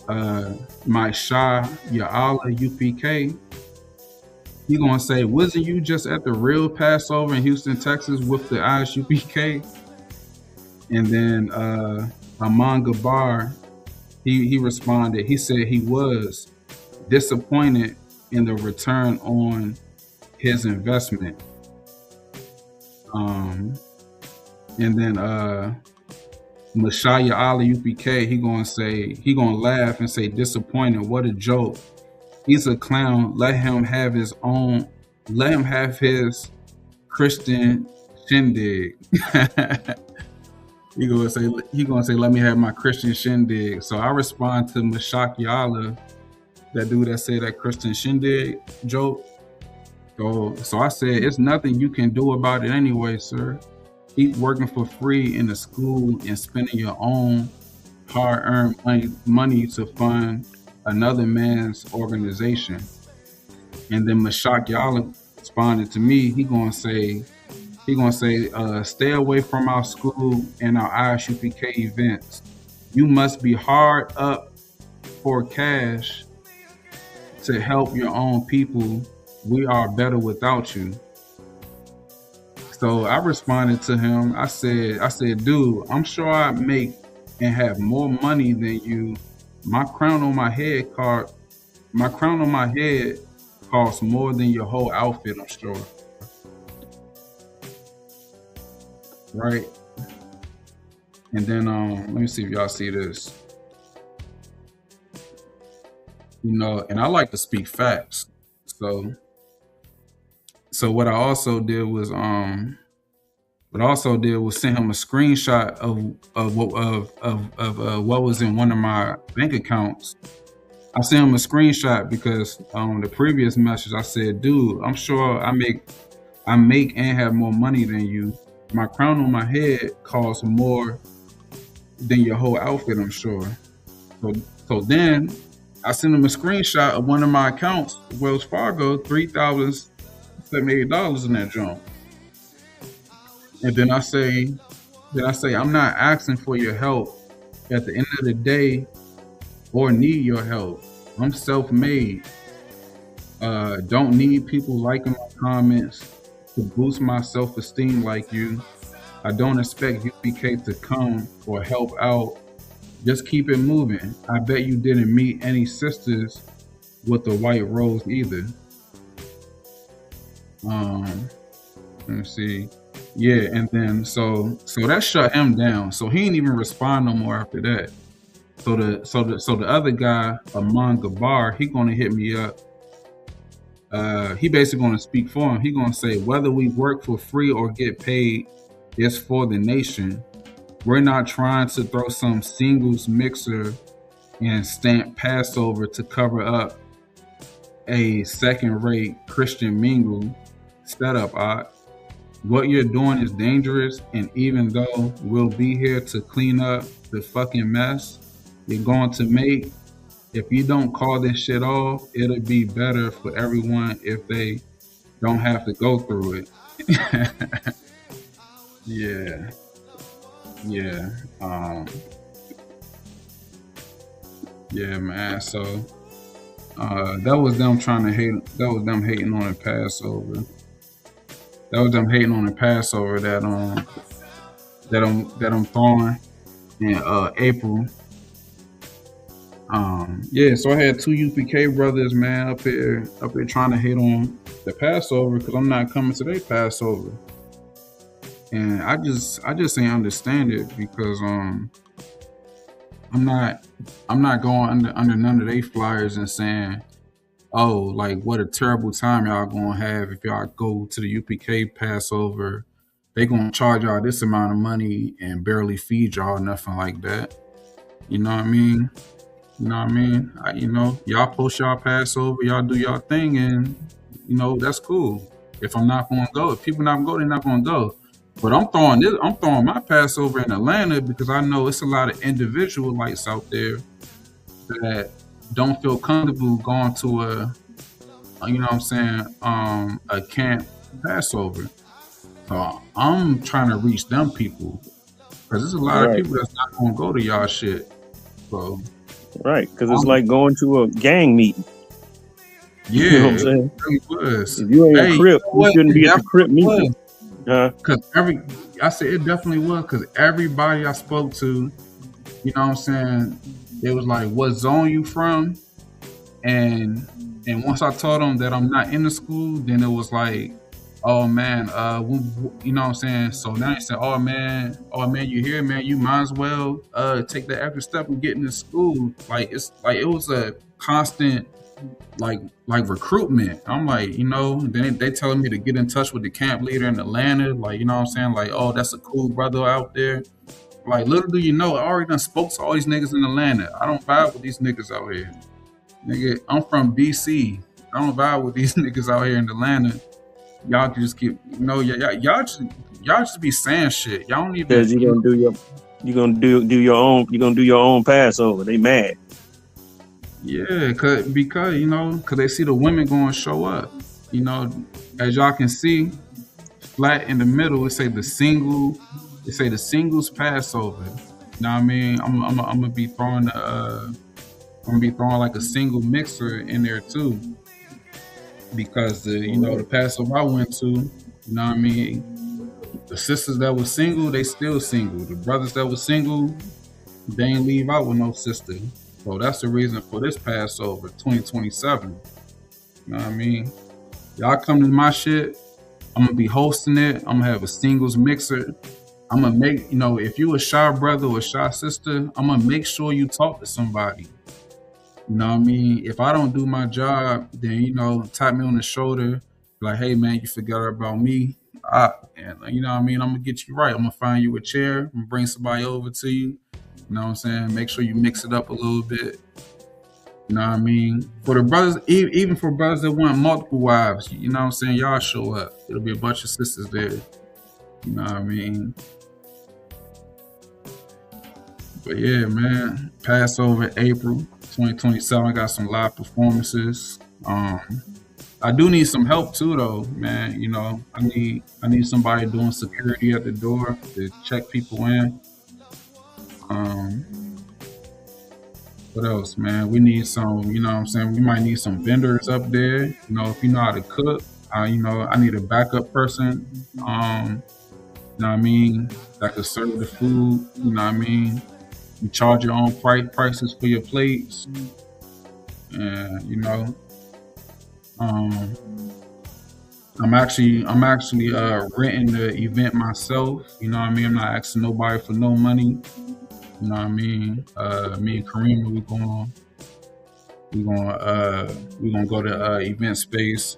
my Shah Ya'ala UPK. He gonna say, wasn't you just at the real Passover in Houston, Texas with the ISUPK? And then Amon Gabar, he responded. He said he was disappointed in the return on his investment. Um, and then Mashaya Ali UPK, he gonna laugh and say disappointed. What a joke. He's a clown. Let him have his own. Let him have his Christian shindig. He gonna say, let me have my Christian shindig. So I respond to Mashaki Allah, that dude that said that Christian shindig joke. So I said, it's nothing you can do about it anyway, sir. Keep working for free in the school and spending your own hard-earned money to fund another man's organization. And then Mashak Yala responded to me. He gonna say, stay away from our school and our ISUPK events. You must be hard up for cash to help your own people. We are better without you. So I responded to him. I said, dude, I'm sure I make and have more money than you. My crown on my head costs more than your whole outfit, I'm sure. Right? And then let me see if y'all see this. You know, and I like to speak facts. So what I also did was send him a screenshot of what was in one of my bank accounts. I sent him a screenshot because the previous message I said, dude, I'm sure I make and have more money than you. My crown on my head costs more than your whole outfit, I'm sure. So then I sent him a screenshot of one of my accounts, Wells Fargo, $3,078 in that joint. And then I say, I'm not asking for your help at the end of the day or need your help. I'm self-made. Don't need people liking my comments to boost my self-esteem like you. I don't expect UPK to come or help out. Just keep it moving. I bet you didn't meet any sisters with the white rose either. Let me see. Yeah, and then so that shut him down. So he didn't even respond no more after that. So the other guy, Amon Gabar, he gonna hit me up. He basically gonna speak for him. He gonna say whether we work for free or get paid, it's for the nation. We're not trying to throw some singles mixer and stamp Passover to cover up a second-rate Christian mingle setup. What you're doing is dangerous, and even though we'll be here to clean up the fucking mess you're going to make, if you don't call this shit off, it'll be better for everyone if they don't have to go through it. Yeah. Yeah, man. So that was them trying to hate. That was them hating on the Passover. That was them hating on the Passover that I'm throwing in April. Yeah, so I had two UPK brothers, man, up here trying to hate on the Passover because I'm not coming to their Passover. And I just ain't understand it because I'm not going under none of they flyers and saying, oh, like what a terrible time y'all gonna have if y'all go to the UPK Passover. They gonna charge y'all this amount of money and barely feed y'all, nothing like that. You know what I mean? Y'all post y'all Passover, y'all do y'all thing, and that's cool. If I'm not gonna go, if people not gonna go, they're not gonna go. But I'm throwing my Passover in Atlanta because I know it's a lot of individualites out there that don't feel comfortable going to a camp Passover. So I'm trying to reach them people because there's a lot of people that's not gonna go to y'all shit. So right, because it's like going to a gang meeting. Yeah, you know what I'm saying? It really was. If you ain't a Crip, you shouldn't be at the Crip meeting. Because I said it definitely was because everybody I spoke to, you know what I'm saying, They was like, "What zone you from?" And once I told them that I'm not in the school, then it was like, "Oh man, you know what I'm saying?" So now they said, oh man, you here, man? You might as well take the extra step and get into school." Like it's like it was a constant recruitment. I'm like, then they telling me to get in touch with the camp leader in Atlanta. Like, you know what I'm saying? Like, oh, that's a cool brother out there. Like, little do you know, I already done spoke to all these niggas in Atlanta. I don't vibe with these niggas out here. Nigga, I'm from DC. I don't vibe with these niggas out here in Atlanta. Y'all can just keep, y'all just be saying shit. Y'all don't even, Because you're gonna do your own Passover. They mad. yeah, cause they see the women going to show up. You know, as y'all can see, flat in the middle, it say the singles Passover. You know what I mean? I'm gonna be throwing like a single mixer in there too, because the Passover I went to, you know what I mean, the sisters that were single, they still single. The brothers that were single, they ain't leave out with no sister. So that's the reason for this Passover 2027. You know what I mean? Y'all come to my shit, I'm gonna be hosting it. I'm gonna have a singles mixer. I'm gonna make, if you a shy brother or a shy sister, I'm gonna make sure you talk to somebody. You know what I mean? If I don't do my job, then tap me on the shoulder, like, "Hey man, you forgot about me." And you know what I mean? I'm gonna get you right. I'm gonna find you a chair. I'm gonna bring somebody over to you. You know what I'm saying? Make sure you mix it up a little bit. You know what I mean? For the brothers, even for brothers that want multiple wives, you know what I'm saying? Y'all show up. It'll be a bunch of sisters there. You know what I mean? But yeah, man, Passover April 2027. I got some live performances. I do need some help too, though, man. I need somebody doing security at the door to check people in. Um, what else, man? We need some. You know what I'm saying? We might need some vendors up there. If you know how to cook, I need a backup person. You know what I mean? That could serve the food. You know what I mean? You charge your own prices for your plates, and um, I'm actually renting the event myself. You know what I mean? I'm not asking nobody for no money. You know what I mean? Me and Karima, we gonna go to event space.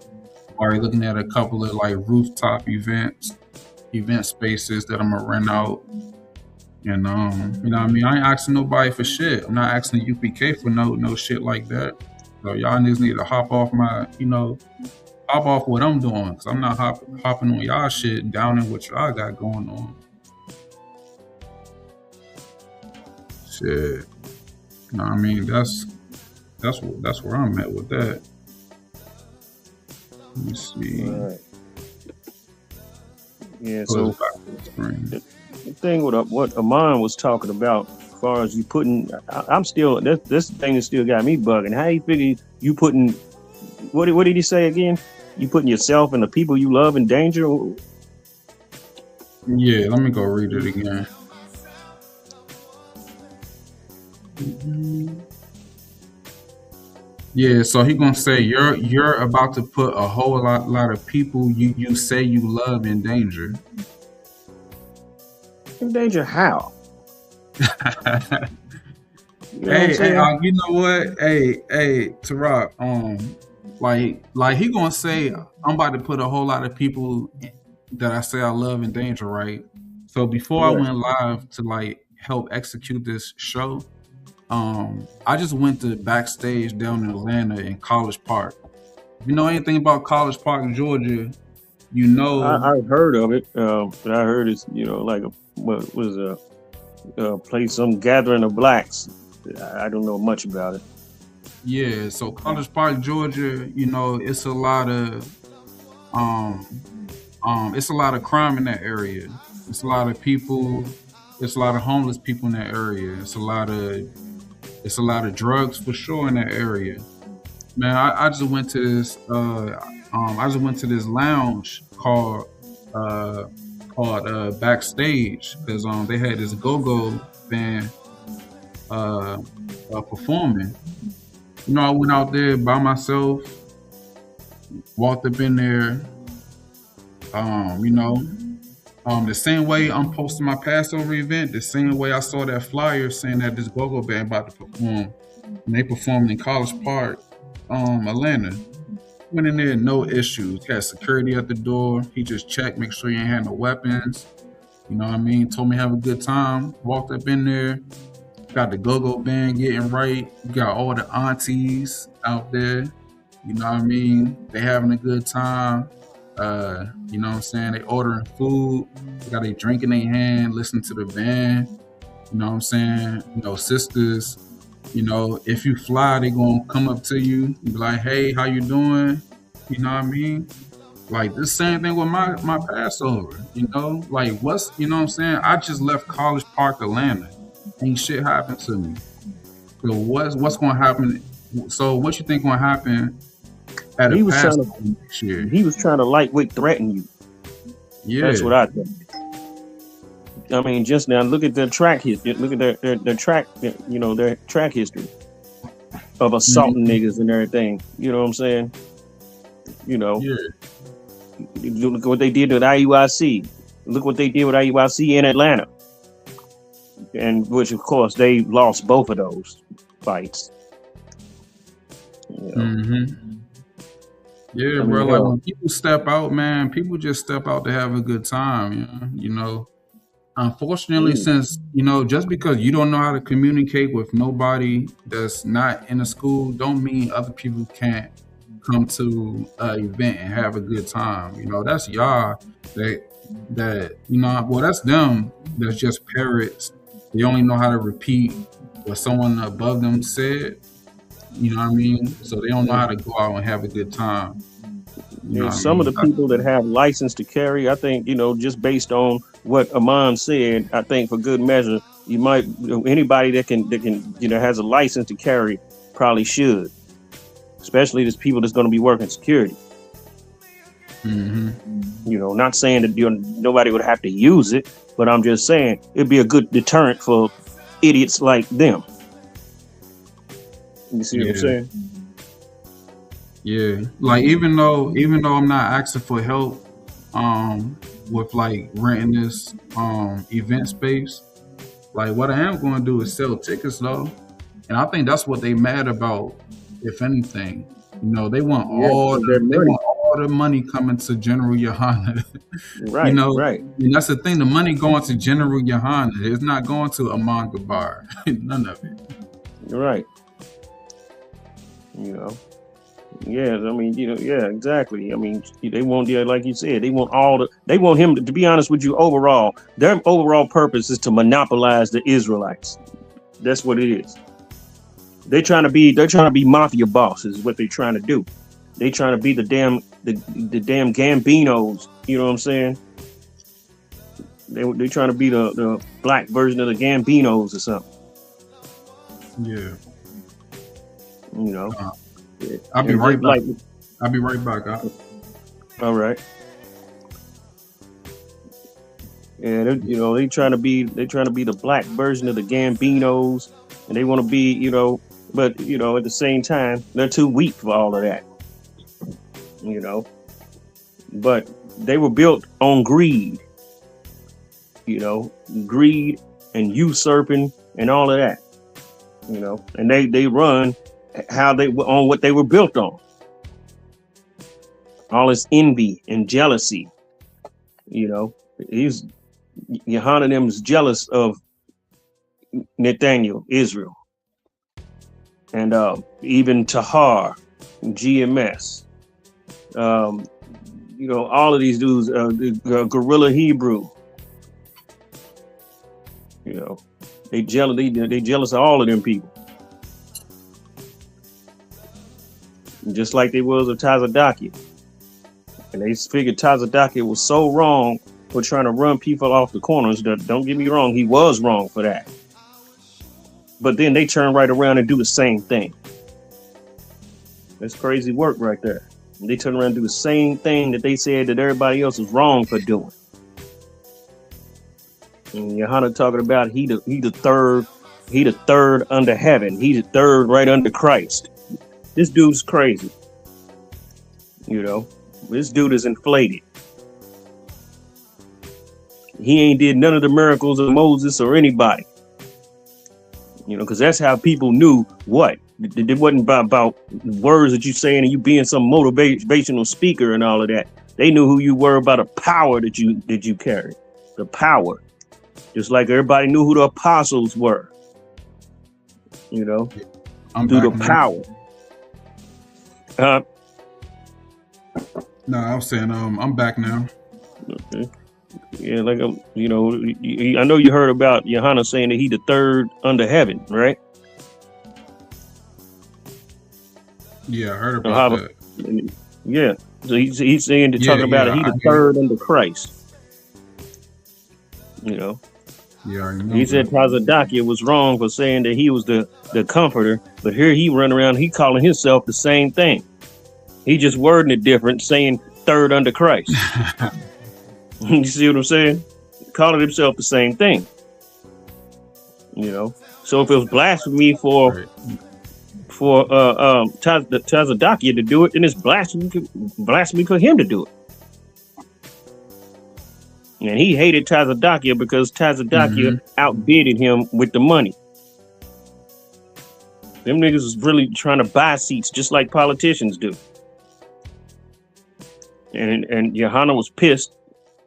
Already looking at a couple of like rooftop event spaces that I'm gonna rent out. And you know what I mean? I ain't asking nobody for shit. I'm not asking UPK for no shit like that. So y'all niggas need to hop off hop off what I'm doing, because I'm not hopping on y'all shit down in what y'all got going on. Shit. You know what I mean? That's where I'm at with that. Let me see. All right. Yeah. Put So us back to the screen. the thing with what Amon was talking about, as far as you putting, I'm still this thing that still got me bugging. How you figure you putting? What did he say again? You putting yourself and the people you love in danger? Yeah, let me go read it again. Mhm. Yeah, so he gonna say you're about to put a whole lot of people you say you love in danger. In danger how? You know what I'm Hey, saying? you know what? Hey, Tarap, like he gonna say I'm about to put a whole lot of people that I say I love in danger, right? So before I Right. went live to like help execute this show, I just went to backstage down in Atlanta in College Park. If you know anything about College Park, Georgia, you know, I've heard of it, but I heard it's like what was a place, some gathering of blacks. I don't know much about it. yeah. So College Park, Georgia, um, it's a lot of crime in that area. It's a lot of people. It's a lot of homeless people in that area. It's a lot of drugs for sure in that area. Man, I just went to this. I just went to this lounge uh, called Backstage, because they had this go-go band, uh, performing. You know, I went out there by myself, walked up in there. You know, the same way I'm posting my Passover event, the same way I saw that flyer saying that this go-go band about to perform, and they performed in College Park, Atlanta. Went in there, no issues. Had security at the door. He just checked, make sure you ain't had no weapons. You know what I mean? Told me have a good time. Walked up in there, got the go-go band getting right. You got all the aunties out there. You know what I mean? They having a good time. You know what I'm saying? They ordering food. They got a drink in their hand, listening to the band. You know what I'm saying? You know, sisters, you know, if you fly, they gonna come up to you and be like, hey, how you doing? You know what I mean? Like the same thing with my Passover, you know? Like what's you know what I'm saying? I just left College Park, Atlanta. Ain't shit happened to me. So what's gonna happen? So what you think gonna happen at a He was trying Passover to next year? he was trying to lightweight threaten you. That's what Yeah. I think. I mean, just now look at their track history. Look at their track, you know, their track history of assaulting Mhm. niggas and everything. You know what I'm saying? You know, Yeah. look what they did with IUIC. Look what they did with IUIC in Atlanta, and which of course they lost both of those fights. You know, hmm Yeah, I bro. mean, Like hell, when people step out, man, people just step out to have a good time. You know. Unfortunately, mm, since you know, just because you don't know how to communicate with nobody that's not in a school, don't mean other people can't come to an event and have a good time. You know, that's y'all that you know. Well, that's them. That's just parrots. They only know how to repeat what someone above them said. You know what I mean? So they don't know how to go out and have a good time. You know and what I some of mean? the people that have license to carry, I think, you know, just based on what Amon said, I think for good measure, you might anybody that can you know has a license to carry probably should, especially these people that's going to be working security. hmm You know, not saying that nobody would have to use it, but I'm just saying it'd be a good deterrent for idiots like them. You see what I'm Yeah. saying? Yeah, like even though I'm not asking for help, with like renting this event space, like what I am going to do is sell tickets though, and I think that's what they mad about, if anything. You know, Yeah, because their they money. want all the money coming to General Yohana. you Right, know, right, and that's the thing. The money going to General Yohana. It's not going to Amon Gabar. None of it. right. You know. Yeah, I mean, you know, yeah, exactly. I mean, they want, yeah, like you said, they want him to be honest with you. Overall, their overall purpose is to monopolize the Israelites. That's what it is. They're trying to be mafia bosses. Is what they're trying to do. They trying to be the damn Gambinos. You know what I'm saying? They trying to be the black version of the Gambinos or something. Yeah. You know, Uh, I'll be and right just back. like, I'll be right back. all right. Yeah, you know, they trying to be the black version of the Gambinos, and they want to be, you know, but you know, at the same time, they're too weak for all of that, you know. But they were built on greed, you know, greed and usurping and all of that, you know, and they run how they on what they were built on, all this envy and jealousy, you know. He's Yohanan is jealous of Nathaniel, Israel, and even Tahar, GMS. Um, you know, all of these dudes, Gorilla Hebrew. You know, they jealous. They jealous of all of them people, just like they was of Tazadaki. And they figured Tazadaki was so wrong for trying to run people off the corners. That, don't get me wrong, he was wrong for that. But then they turn right around and do the same thing. That's crazy work right there. They turn around and do the same thing that they said that everybody else was wrong for doing. And Johanna talking about he the third He the third under heaven. He the third right under Christ. This dude's crazy. You know, this dude is inflated. He ain't did none of the miracles of Moses or anybody. You know, because that's how people knew what. It wasn't about words that you saying and you being some motivational speaker and all of that. They knew who you were by the power that you carried. The power. Just like everybody knew who the apostles were. You know, through the power. No, I was saying, I'm back now. Okay. Yeah, like you know, I know you heard about Johanna saying that he the third under heaven, right? Yeah, I heard about that. Yeah, so he's saying to talking about it. He the third under Christ. You know. Yeah, I know. He said Tazadakia was wrong for saying that he was the comforter, but here he run around, he calling himself the same thing. He just wording it different, saying third under Christ. You see what I'm saying? Calling himself the same thing. You know. So if it was blasphemy for Tazadakia to do it, then it's blasphemy for him to do it. And he hated Tazadakia because Tazadakia outbidded him with the money. Them niggas was really trying to buy seats just like politicians do. And Johanna was pissed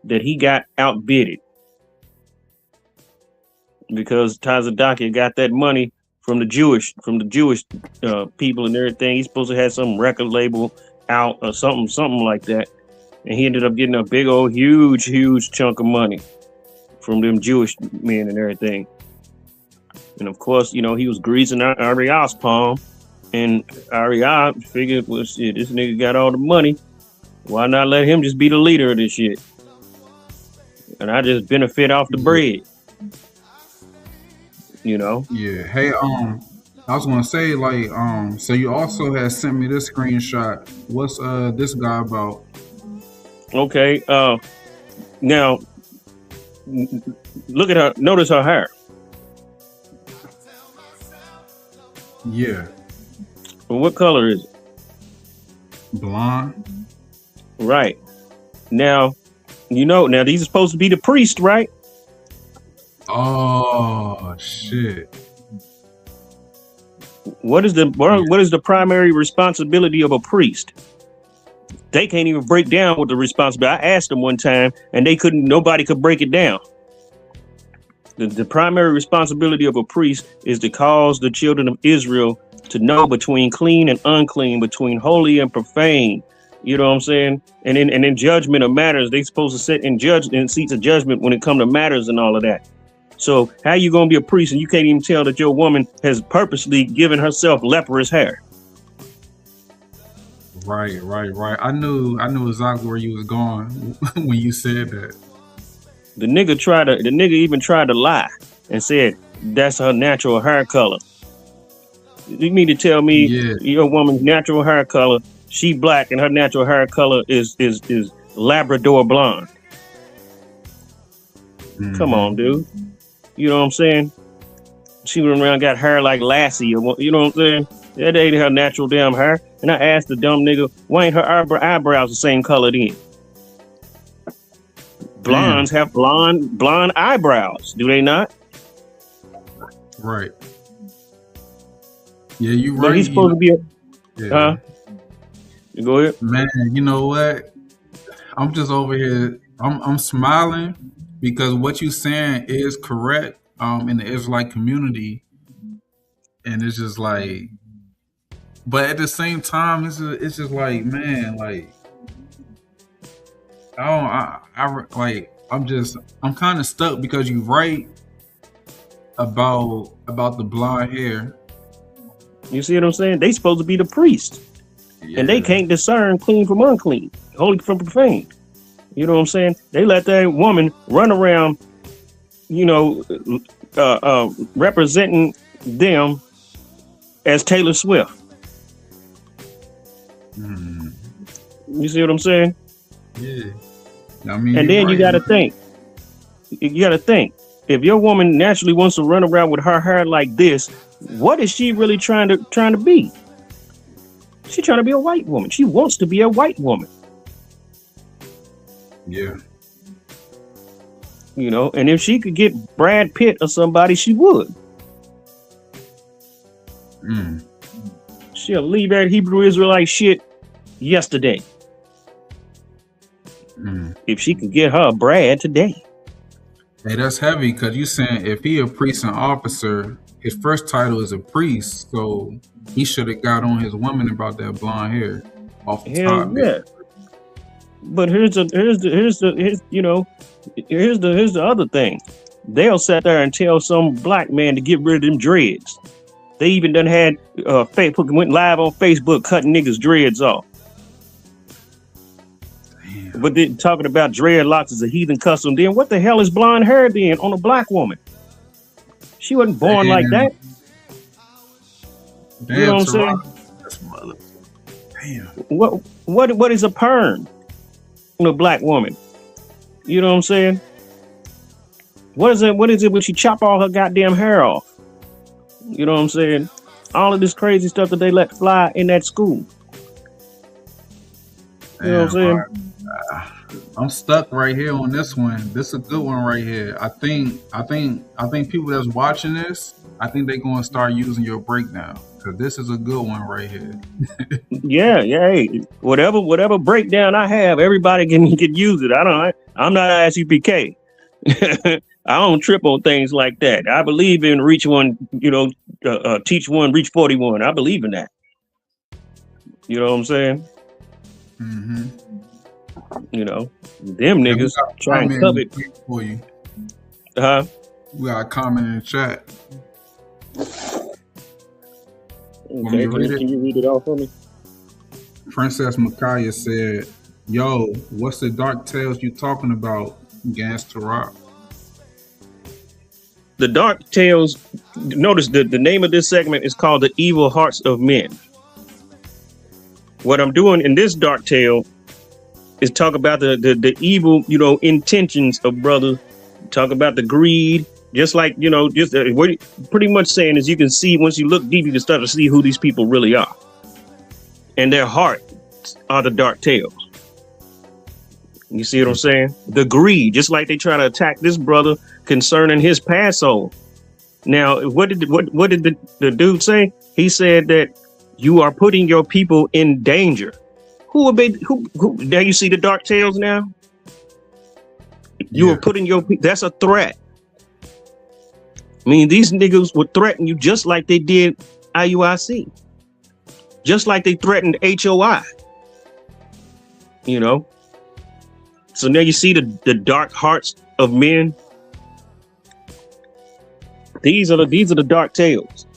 that he got outbidded because Tazadakia got that money from the Jewish people and everything. He's supposed to have some record label out or something like that. And he ended up getting a big old huge chunk of money from them Jewish men and everything. And of course, you know, he was greasing Ariel's palm, and Ariel figured, well, shit, this nigga got all the money. Why not let him just be the leader of this shit? And I just benefit off the bread. You know? Yeah. Hey, I was gonna say, like, so you also had sent me this screenshot. What's this guy about? Okay. Now look at her. Notice her hair. Yeah. Well, what color is it? Blonde. Right. Now, you know, now these are supposed to be the priest, right? Oh shit. What is the primary responsibility of a priest? They can't even break down what the responsibility. I asked them one time and nobody could break it down. The primary responsibility of a priest is to cause the children of Israel to know between clean and unclean, between holy and profane. You know what I'm saying? And in judgment of matters, they supposed to sit in seats of judgment when it comes to matters and all of that. So how you gonna be a priest and you can't even tell that your woman has purposely given herself leprous hair? Right. I knew exactly where you was going when you said that. The nigga even tried to lie and said that's her natural hair color. You mean to tell me your woman's natural hair color, she black and her natural hair color is Labrador blonde? Come on, dude. You know what I'm saying? She went around got hair like Lassie, or you know what I'm saying? That ain't her natural damn hair. And I asked the dumb nigga, why ain't her eyebrows the same color then? Blondes have blonde eyebrows, do they not? Right. Yeah, you right. But he's supposed to be You go ahead. Man, you know what? I'm just over here. I'm smiling because what you saying is correct. In the Israelite community, and it's just like, but at the same time, it's just like, man, like, I'm kind of stuck because you're right about the blonde hair. You see what I'm saying? They supposed to be the priest, and they can't discern clean from unclean, holy from profane. You know what I'm saying? They let that woman run around, you know, representing them as Taylor Swift. You see what I'm saying? Yeah. I mean, and then you got to think. You got to think. if your woman naturally wants to run around with her hair like this, what is she really trying to be? She's trying to be a white woman. She wants to be a white woman. Yeah. You know, and if she could get Brad Pitt or somebody, she would. She'll leave that Hebrew Israelite shit yesterday. If she could get her a Brad today. Hey, that's heavy because you saying if he a priest and officer, his first title is a priest, so he should have got on his woman about that blonde hair off the top. Yeah. But here's the other thing. They'll sit there and tell some black man to get rid of them dreads. They even done had Facebook went live on Facebook cutting niggas' dreads off. Damn. But then talking about dreadlocks as a heathen custom, then what the hell is blonde hair then on a black woman? She wasn't born like that. Damn, you know what I'm saying? That's mother. Damn. What is a perm on a black woman? You know what I'm saying? What is it when she chop all her goddamn hair off? You know what I'm saying? All of this crazy stuff that they let fly in that school. You know what I'm saying? I'm stuck right here on this one. This is a good one right here. I think people that's watching this, I think they're gonna start using your breakdown because this is a good one right here. Yeah. Hey, whatever breakdown I have, everybody can use it. I'm not ISUPK. I don't trip on things like that. I believe in reach one, teach one, reach 41. I believe in that. You know what I'm saying? Mm-hmm. You know, them niggas try and covet for you. We got a comment in the chat. Okay, can you read it off for me? Princess Micaiah said, "Yo, what's the dark tales you talking about, Ganz Tarap?" The Dark Tales, notice the name of this segment is called The Evil Hearts of Men. What I'm doing in this Dark Tale is talk about the evil, intentions of brothers, talk about the greed, just like, what pretty much saying is you can see, once you look deep, you can start to see who these people really are. And their hearts are the Dark Tales. You see what I'm saying? The greed, just like they try to attack this brother concerning his Passover. Now, what did the dude say? He said that you are putting your people in danger. Who now you see the Dark Tales now? You are putting that's a threat. I mean, these niggas would threaten you just like they did IUIC. Just like they threatened HOI. So now you see the dark hearts of men. These are the Dark Tales.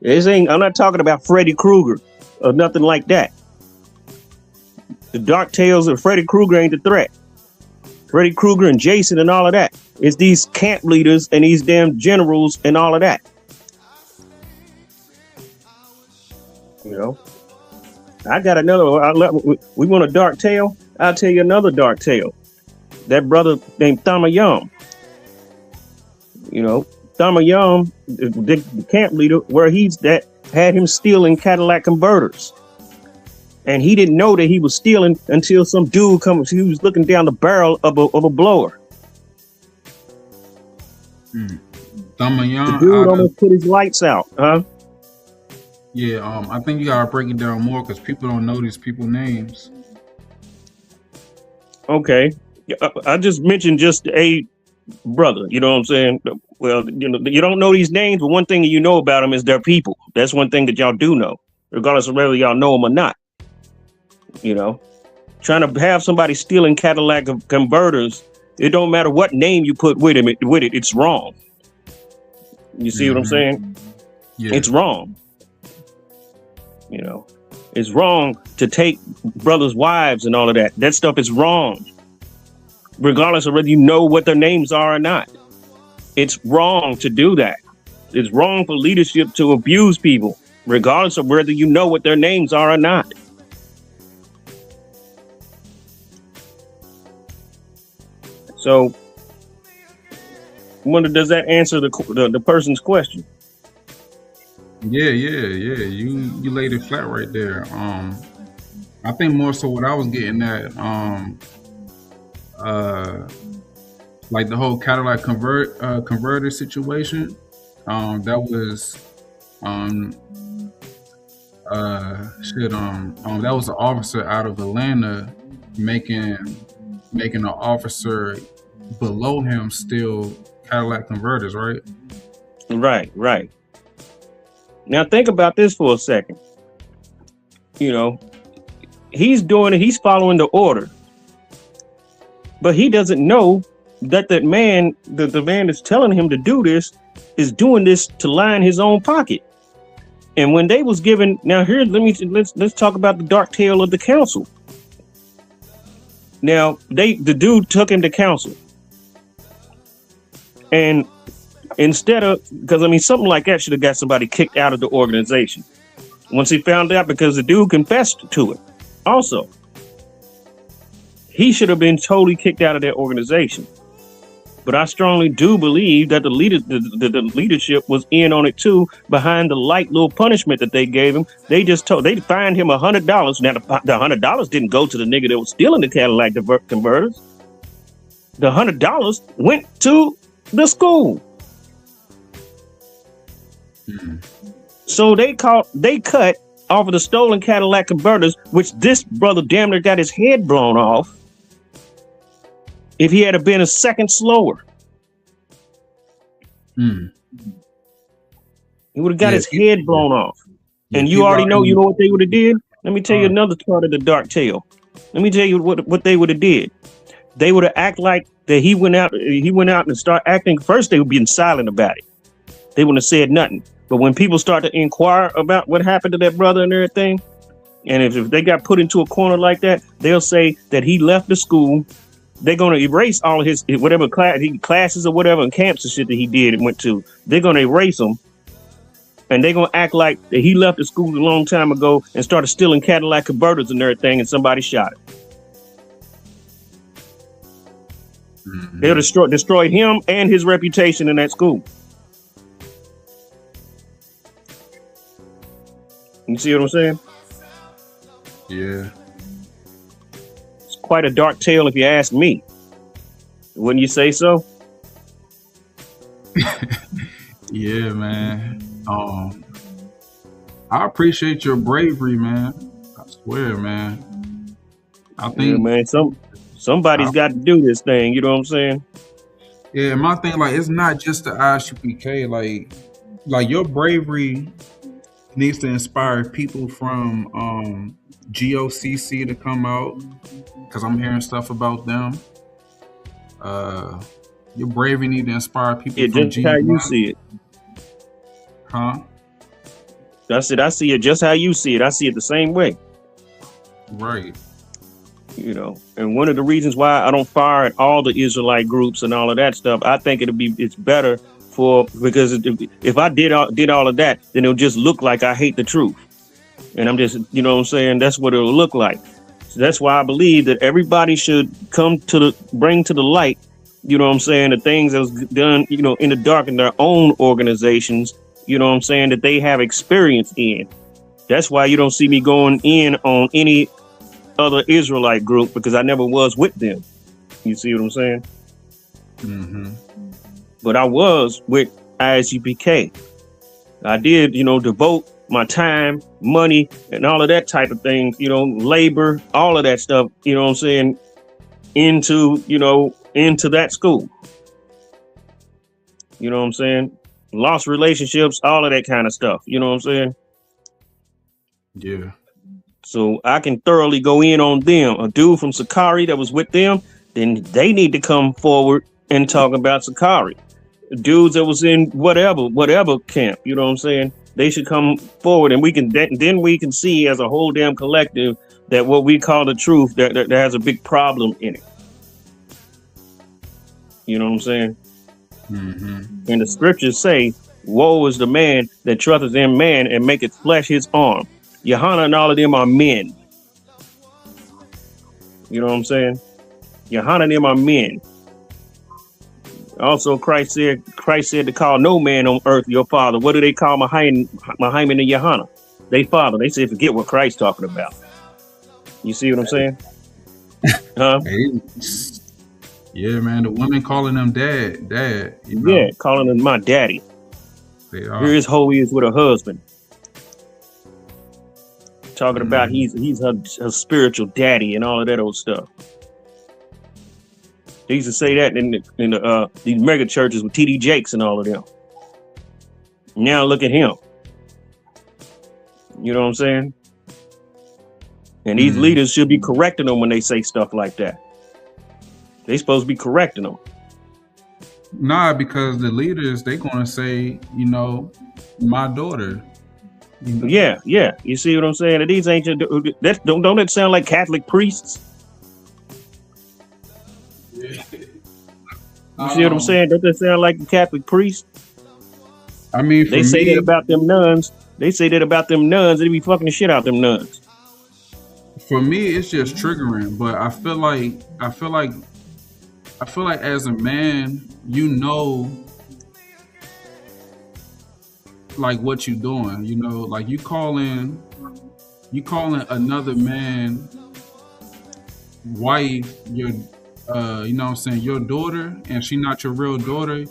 I'm not talking about Freddy Krueger or nothing like that. The Dark Tales of Freddy Krueger ain't the threat. Freddy Krueger and Jason and all of that. It's these camp leaders and these damn generals and all of that. I got another. We want a dark tale? I'll tell you another dark tale. That brother named Thamayam. Thamayam, the camp leader, where had him stealing Cadillac converters. And he didn't know that he was stealing until some dude comes. He was looking down the barrel of a blower. Thamayam, the dude almost put his lights out, huh? Yeah, I think you gotta break it down more because people don't know these people's names. Okay, I just mentioned just a brother. You know what I'm saying? Well, you don't know these names, but one thing you know about them is they're people. That's one thing that y'all do know, regardless of whether y'all know them or not. Trying to have somebody stealing Cadillac converters, it don't matter what name you put with it, it's wrong. You see what I'm saying? Yeah. It's wrong. It's wrong to take brothers' wives and all of that. That stuff is wrong. Regardless of whether you know what their names are or not. It's wrong to do that. It's wrong for leadership to abuse people, regardless of whether you know what their names are or not. So, wonder, does that answer the person's question? Yeah. You laid it flat right there. I think more so what I was getting at, uh, like the whole Cadillac converter situation. That was um that was an officer out of Atlanta making an officer below him steal Cadillac converters, right? Right. Now think about this for a second. You know, he's doing it. He's following the order, but he doesn't know that the man that's telling him to do this is doing this to line his own pocket. And when they was given, now here, let's talk about the dark tale of the council. Now the dude took him to council, and instead of, because I mean, something like that should have got somebody kicked out of the organization once he found out, because the dude confessed to it. Also, he should have been totally kicked out of that organization. But I strongly do believe that the leadership was in on it too, behind the light little punishment that they gave him. They fined him $100. Now the $100 didn't go to the nigga that was stealing the Cadillac converters. The $100 went to the school. So they cut off of the stolen Cadillac converters, which this brother damn near got his head blown off if he had been a second slower. He would have got his head blown off. And you already know, what they would have did? Let me tell you another part of the dark tale. Let me tell you what they would have did. They would have act like that he went out and start acting. First, they would be silent about it. They wouldn't have said nothing. But when people start to inquire about what happened to that brother and everything, and if they got put into a corner like that, they'll say that he left the school. They're going to erase all of his whatever classes or whatever and camps and shit that he did and went to. They're going to erase him, and they're going to act like that he left the school a long time ago and started stealing Cadillac converters and everything, and somebody shot him. They'll destroy him and his reputation in that school. You see what I'm saying? Yeah. It's quite a dark tale if you ask me. Wouldn't you say so? Yeah, man. I appreciate your bravery, man. I swear, man. I think, man, somebody's got to do this thing. You know what I'm saying? Yeah, my thing, like, it's not just the ISUPK. Like your bravery needs to inspire people from GOCC to come out, because I'm hearing stuff about them. Your bravery need to inspire people from just how you see it. Huh? That's it. I see it just how you see it. I see it the same way. Right. You know, and one of the reasons why I don't fire at all the Israelite groups and all of that stuff, I think it's better because if I did all of that, then it'll just look like I hate the truth. And I'm just, you know what I'm saying? That's what it'll look like. So that's why I believe that everybody should bring to the light, you know what I'm saying, the things that was done, you know, in the dark in their own organizations, you know what I'm saying, that they have experience in. That's why you don't see me going in on any other Israelite group, because I never was with them. You see what I'm saying? Mm-hmm. But I was with ISUPK. I did, you know, devote my time, money, and all of that type of thing, you know, labor, all of that stuff, you know what I'm saying, into that school. You know what I'm saying? Lost relationships, all of that kind of stuff. You know what I'm saying? Yeah. So I can thoroughly go in on them. A dude from Sakari that was with them, then they need to come forward and talk about Sakari. Dudes that was in whatever camp, you know what I'm saying? They should come forward, and then we can see as a whole damn collective that what we call the truth, that has a big problem in it. You know what I'm saying? Mm-hmm. And the scriptures say, woe is the man that trusteth in man and maketh flesh his arm. Johanna and all of them are men. You know what I'm saying? Johanna and them are men. Also, Christ said to call no man on earth your father. What do they call Muhammad and Johanna? They father. They say forget what Christ's talking about. You see what I'm saying? Huh? Hey, yeah, man. The women calling them dad. You Yeah, know, calling him my daddy. they Here are. is hoe he is with her husband. Talking about Mhm. he's her spiritual daddy and all of that old stuff. They used to say that in these mega churches with TD Jakes and all of them. Now look at him. You know what I'm saying? And these Mhm. leaders should be correcting them when they say stuff like that. They supposed to be correcting them. Nah, because the leaders they gonna say, you know, my daughter. You know. Yeah. You see what I'm saying? And these ancient don't it sound like Catholic priests? You see what I'm saying? Don't that sound like a Catholic priest? I mean, They for say that me, about them nuns. They say that about them nuns. They be fucking the shit out them nuns. it's just triggering. But I feel like as a man, you know, like what you doing. You know, like you calling another man wife your you know what I'm saying, your daughter, and she not your real daughter.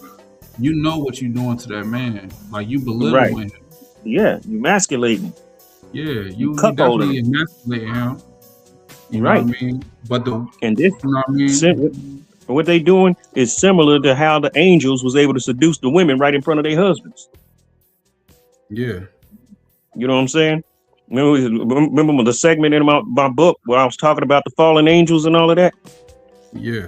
You know what you doing to that man. Like you Right. belittling him. Yeah. You emasculating. Yeah, You you cuckolding definitely them. emasculate him. You know what I Right. mean? But you And this know what I mean? what they doing is similar to how the angels was able to seduce the women right in front of their husbands. Yeah. You know what I'm saying? Remember the segment in my book where I was talking about the fallen angels and all of that? Yeah.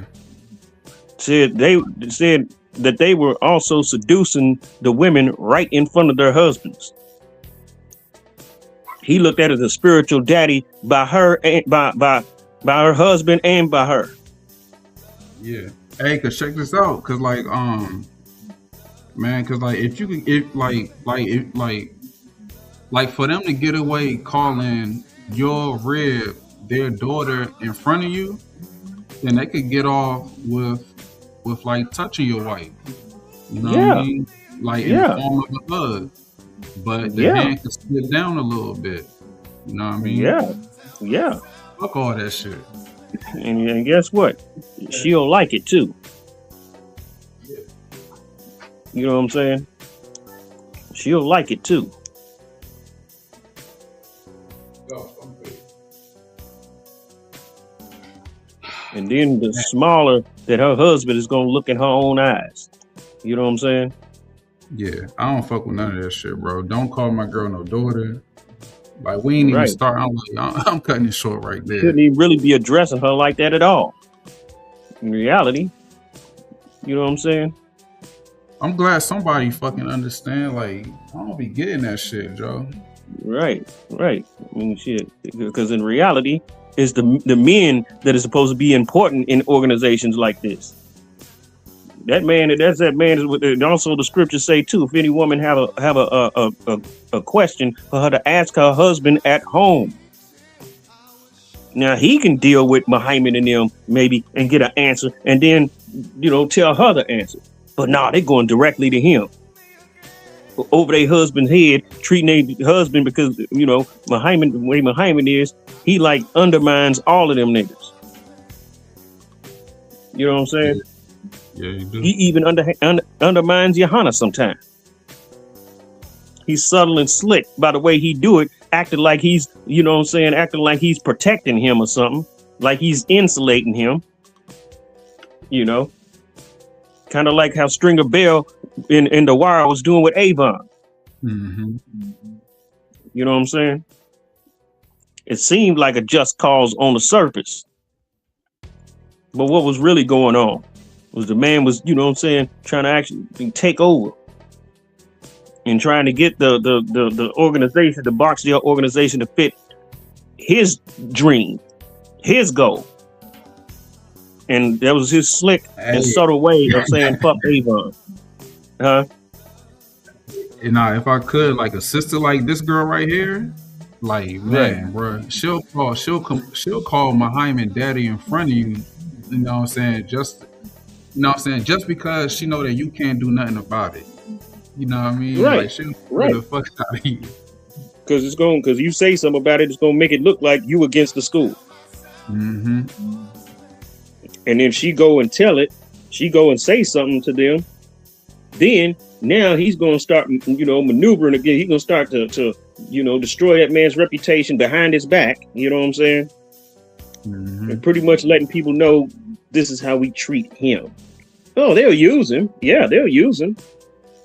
Said that they were also seducing the women right in front of their husbands. He looked at it as a spiritual daddy by her and by her husband and by her. Yeah. Hey, cause check this out. Cause like man, cause like if you could if for them to get away calling your rib their daughter in front of you, then they could get off with like touching your wife. You know what I Yeah, mean? Like in the yeah, form of a hug. But the yeah, hand could slip down a little bit. You know what I mean? yeah, yeah. Fuck all that shit. And guess what? She'll like it too. You know what I'm saying? She'll like it too. And then the smaller that her husband is gonna look in her own eyes. You know what I'm saying? Yeah, I don't fuck with none of that shit, bro. Don't call my girl no daughter. Like we ain't even Right. start. I'm cutting it short right there. Shouldn't even really be addressing her like that at all. In reality, you know what I'm saying? I'm glad somebody fucking understand. Like I don't be getting that shit, Joe. Right. I mean, shit. Because in reality, it's the men that are supposed to be important in organizations like this. That man. And also the scriptures say too. If any woman have a question for her to ask her husband at home. Now he can deal with Muhammad and them maybe and get an answer, and then tell her the answer. But nah, they're going directly to him over their husband's head, treating their husband because Muhammad, the way Muhammad is, he like undermines all of them niggas. You know what I'm saying? Yeah, you do. He even undermines Johanna sometimes. He's subtle and slick by the way he do it, acting like he's, acting like he's protecting him or something, like he's insulating him. Kind of like how Stringer Bell in The Wire was doing with Avon. Mm-hmm. You know what I'm saying? It seemed like a just cause on the surface. But what was really going on was the man was, trying to actually take over and trying to get the organization, the Barksdale organization, to fit his dream, his goal. And that was his slick and subtle way of saying fuck Avon. Huh? Now, if I could, like a sister like this girl right here, like man, bro, she'll call Muhammad daddy in front of you. You know what I'm saying? You know what I'm saying? Just because she know that you can't do nothing about it. You know what I mean? Right, Like she'll scare right. the fuck out of you. Because you say something about it, it's gonna make it look like you against the school. Mm-hmm. And if she go and tell it, she go and say something to them, then now he's gonna start, maneuvering again. He's gonna start to destroy that man's reputation behind his back. You know what I'm saying? Mm-hmm. And pretty much letting people know this is how we treat him. Oh, they'll use him. Yeah, they'll use him.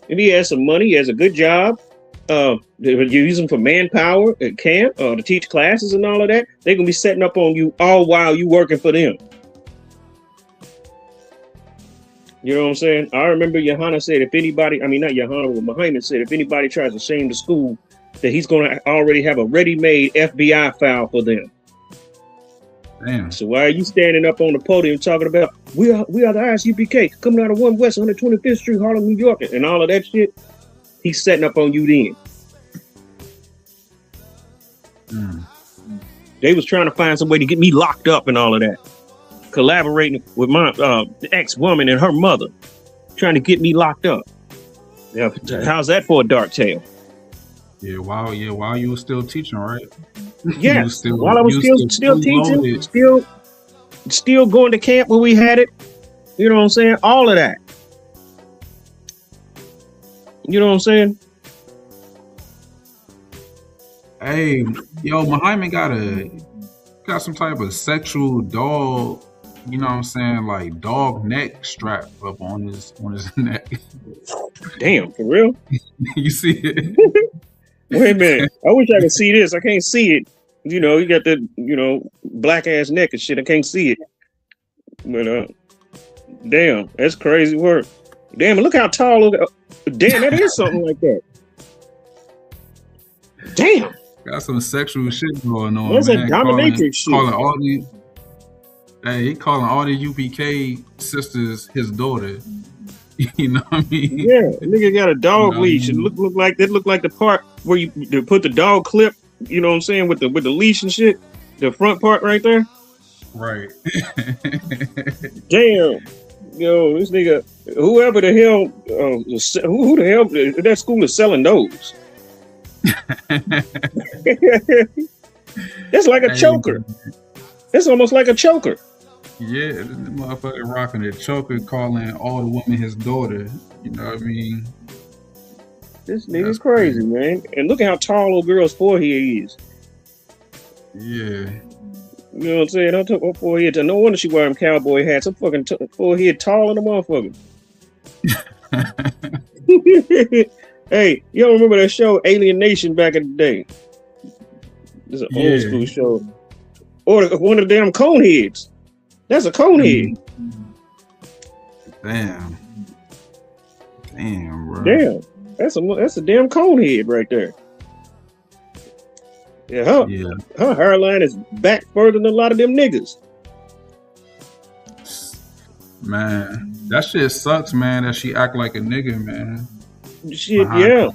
If he has some money, he has a good job. They would use him for manpower at camp, to teach classes and all of that. They're gonna be setting up on you all while you working for them. You know what I'm saying? I remember Johanna said, if anybody, I mean, not Johanna, but Muhammad said, if anybody tries to shame the school, that he's going to already have a ready-made FBI file for them. Damn. So why are you standing up on the podium talking about, we are the Isupk coming out of 1 West 125th Street, Harlem, New York, and all of that shit? He's setting up on you then. They was trying to find some way to get me locked up and all of that. Collaborating with my ex-woman and her mother, trying to get me locked up. Yeah, how's that for a dark tale? Yeah, while you were still teaching, right? Yes, while I was still teaching, still going to camp where we had it. You know what I'm saying? All of that. You know what I'm saying? Hey, yo, Muhammad got some type of sexual dog. You know what I'm saying? Like dog neck strap up on his neck. Damn, for real? You see it? Wait a minute. I wish I could see this. I can't see it. You know, you got that, black ass neck and shit. I can't see it. But damn, that's crazy work. Damn, look how tall. Damn, that is something like that. Damn. Got some sexual shit going on. That's man. a dominatrix shit. He calling all the UPK sisters his daughter. You know what I mean? Yeah, nigga got a dog leash. It look like the part where you put the dog clip. You know what I'm saying, with the leash and shit. The front part right there. Right. Damn. Yo, this nigga, whoever the hell, who the hell that school is selling those? That's like a choker. It's almost like a choker. Yeah, this motherfucker rocking a choker, calling all the women his daughter. You know what I mean? This nigga's crazy, man. And look at how tall old girl's forehead is. Yeah. You know what I'm saying? I took her forehead. No wonder she wearing cowboy hats. Her fucking forehead taller than a motherfucker. Hey, you don't remember that show Alien Nation back in the day? It's an old school show. Or one of the damn cone heads. That's a cone head. Damn, bro. Damn, that's a damn cone head right there. Yeah, her hairline is back further than a lot of them niggas. Man, that shit sucks, man. That she act like a nigga, man. Shit, yeah.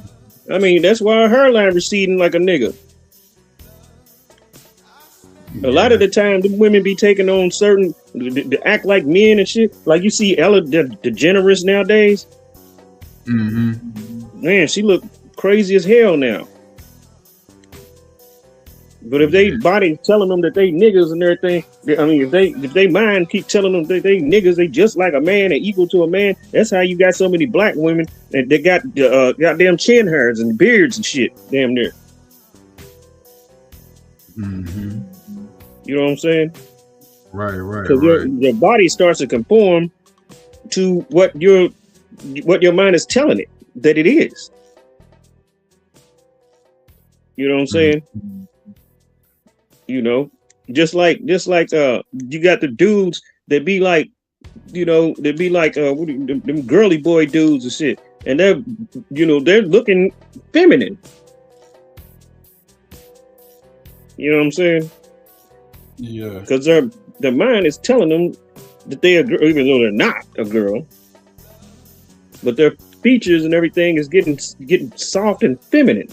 I mean, that's why her hairline receding like a nigga. A lot of the time, the women be taking on certain to act like men and shit. Like you see Ella DeGeneres nowadays. Mm-hmm. Man, she look crazy as hell now. But if they body telling them that they niggas and everything, I mean, if they mind keep telling them that they niggas, they just like a man and equal to a man. That's how you got so many black women and they got goddamn chin hairs and beards and shit. Damn near. Mm-hmm. You know what I'm saying? Right. Because your body starts to conform to what your mind is telling it that it is. You know what I'm saying? Mm-hmm. You know, just like you got the dudes that be like, them girly boy dudes and shit, and they're looking feminine. You know what I'm saying? Yeah. Because their mind is telling them that they're a girl, even though they're not a girl. But their features and everything is getting soft and feminine.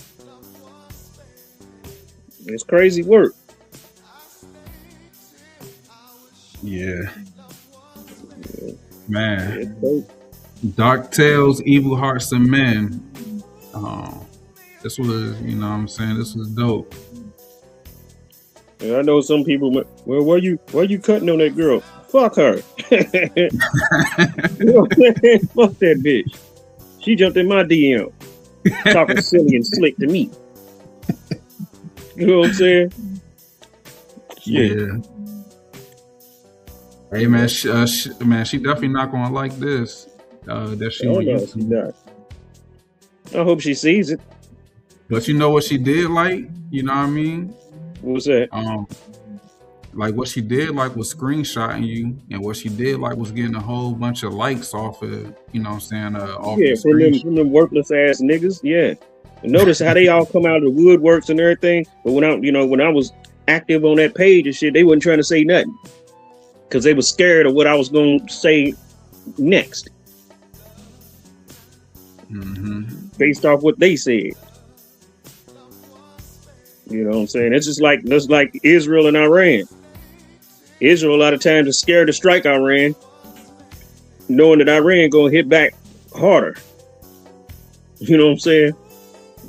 It's crazy work. Yeah. Man, Yeah, Dark Tales, Evil Hearts of Men. This was, you know what I'm saying? This was dope. and I know some people. Well, why you cutting on that girl? Fuck her. You know what I'm saying? Fuck that bitch. She jumped in my DM, talking silly and slick to me. You know what I'm saying? Shit. Yeah. Hey man, man, she definitely not gonna like this. That she Oh on no, she YouTube. not. I hope she sees it. But you know what she did like? You know what I mean? What's that? Like what she did like was screenshotting you, and what she did like was getting a whole bunch of likes off of, you know what I'm saying, off Yeah, your screenshot. from them worthless ass niggas. Yeah. And notice how they all come out of the woodworks and everything. But when I was active on that page and shit, they wasn't trying to say nothing because they was scared of what I was going to say next, based off what they said. You know what I'm saying? It's just like Israel and Iran. Israel a lot of times is scared to strike Iran, knowing that Iran gonna hit back harder. You know what I'm saying?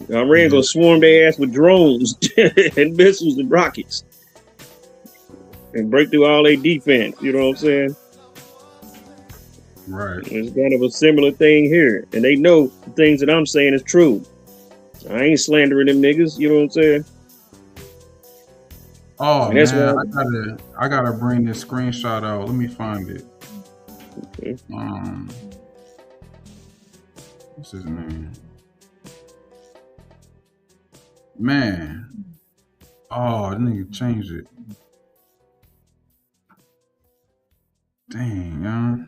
Iran gonna swarm their ass with drones and missiles and rockets and break through all their defense. You know what I'm saying? Right. It's kind of a similar thing here, and they know the things that I'm saying is true. I ain't slandering them niggas. You know what I'm saying? Oh And that's man, why I gotta bring this screenshot out. Let me find it. Okay. What's his name? Man. Oh, that nigga changed it. Dang,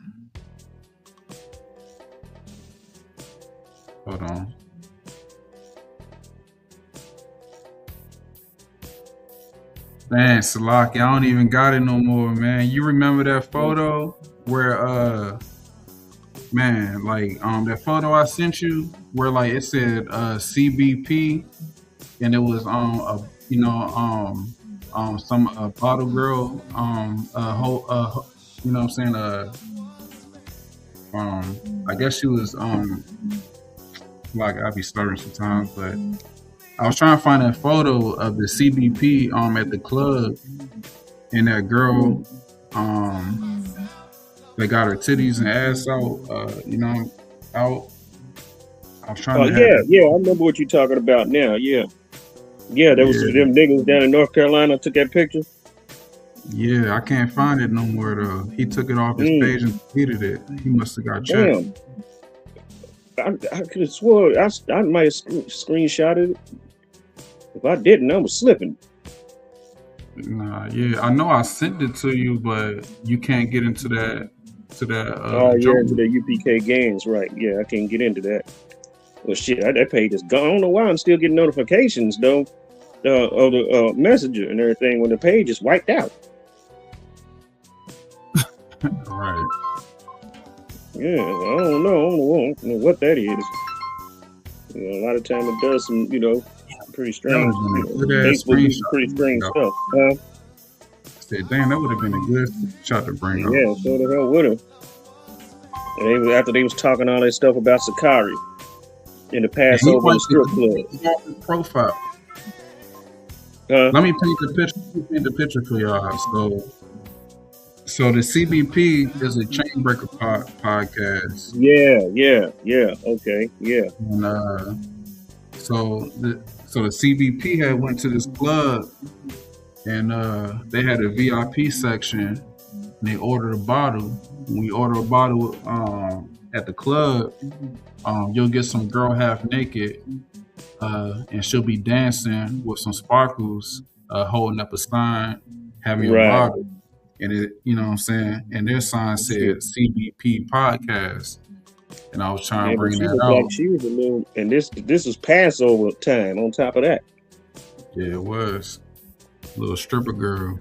hold on. Man, Salaki, I don't even got it no more, man. You remember that photo where man, like that photo I sent you where like it said CBP and it was some bottle girl you know what I'm saying I guess she was like I be stuttering sometimes, but I was trying to find a photo of the CBP at the club and that girl that got her titties and ass out, out. I was trying to have yeah, I remember what you're talking about now. Yeah, there was them niggas down in North Carolina took that picture. Yeah, I can't find it no more though. He took it off his page and deleted it. He must have got checked. Damn. I could have swore I might have screenshotted it. If I didn't, I was slipping. Nah, yeah, I know I sent it to you, but you can't get into that into the UPK games, right? Yeah, I can't get into that. Well, shit, that page is gone. I don't know why I'm still getting notifications though, of the messenger and everything when the page is wiped out. Right. Yeah, I don't know what that is. A lot of time it does some, pretty strange. Facebook is pretty strange stuff. I said, damn, that would have been a good shot to bring up. Yeah, so the hell would have. And after they was talking all that stuff about Sakari in the Passover strip club. Profile. Let me paint the picture for y'all. So the CBP is a Chainbreaker podcast. Yeah. Okay, yeah. And so the CBP had went to this club, and they had a VIP section. And they ordered a bottle. When we order a bottle at the club, you'll get some girl half naked, and she'll be dancing with some sparkles, holding up a sign, having a bottle. And it, you know what I'm saying? And their sign said CBP podcast. And I was trying to bring that out. Like she was a little, and this was Passover time on top of that. Yeah, it was. A little stripper girl.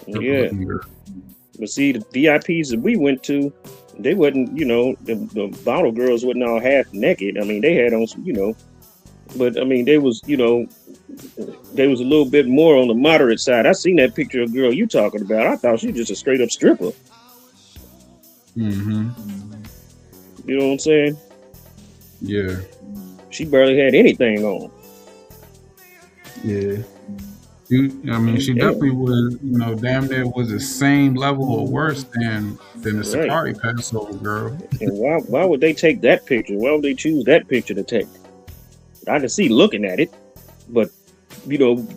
Yeah. But see, the VIPs that we went to, they wasn't, the bottle girls wasn't all half naked. I mean, they had on some, but I mean, they was a little bit more on the moderate side. I seen that picture of girl you talking about. I thought she was just a straight up stripper. Mm-hmm. You know what I'm saying? Yeah. She barely had anything on. Yeah. I mean, And she damn, definitely was, damn near was the same level or worse than the right. Sakari Passover girl. And why would they take that picture? Why would they choose that picture to take? I can see looking at it, but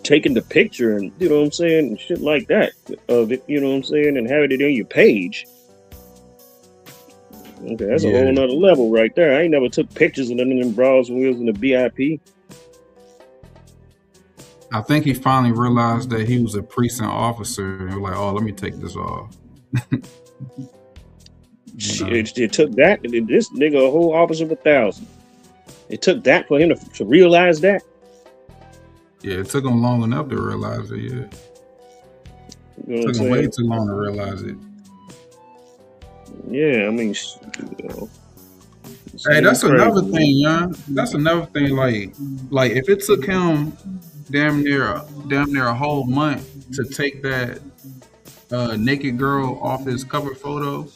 taking the picture and you know what I'm saying, and shit like that of it, you know what I'm saying, and having it on your page. Okay, that's a whole Yeah. nother level right there. I ain't never took pictures of none of them bras when we was in the VIP. I think he finally realized that he was a precinct officer and was like, oh, let me take this off. you know. It took that. This nigga a whole officer of 1,000. It took that for him to realize that. Yeah, it took him long enough to realize it, yeah. You know what It I'm took him way saying? too long to realize it. Yeah, I mean, this Hey, nigga that's another crazy, thing, man. young. That's another thing. Like if it took him damn near a whole month to take that naked girl off his cover photo,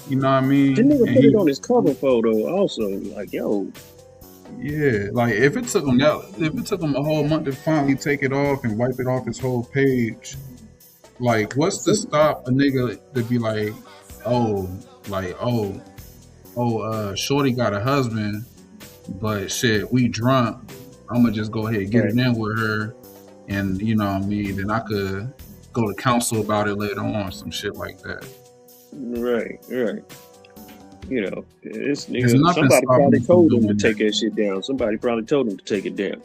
you know what I The mean? nigga And put it he, on his cover photo also. Like, yo, yeah, like if it took him a whole month to finally take it off and wipe it off his whole page, like what's to stop a nigga to be like, oh, like shorty got a husband, but shit, we drunk. I'm gonna just go ahead and get right, it in with her, and you know what I mean. Then I could go to counsel about it later on, some shit like that. right. This There's nigga, nothing somebody stopping probably him from told him to doing take that. that shit down. Somebody probably told him to take it down.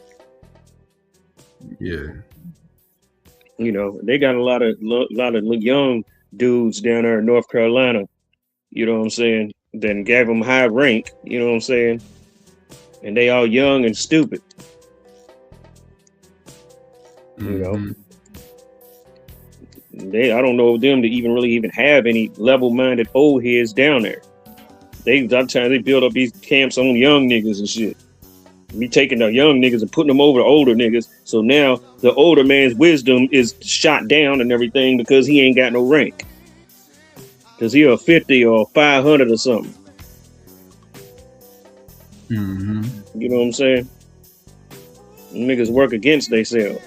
Yeah. They got a lot of young dudes down there in North Carolina. You know what I'm saying? Then gave them high rank. You know what I'm saying? And they all young and stupid. You know, Mm-hmm. I don't know them to even have any level-minded old heads down there. A lot of times they build up these camps on young niggas and shit. Me taking the young niggas and putting them over the older niggas. So now the older man's wisdom is shot down and everything because he ain't got no rank. Because he a 50 or 500 or something. Mm-hmm. You know what I'm saying? Niggas work against themselves.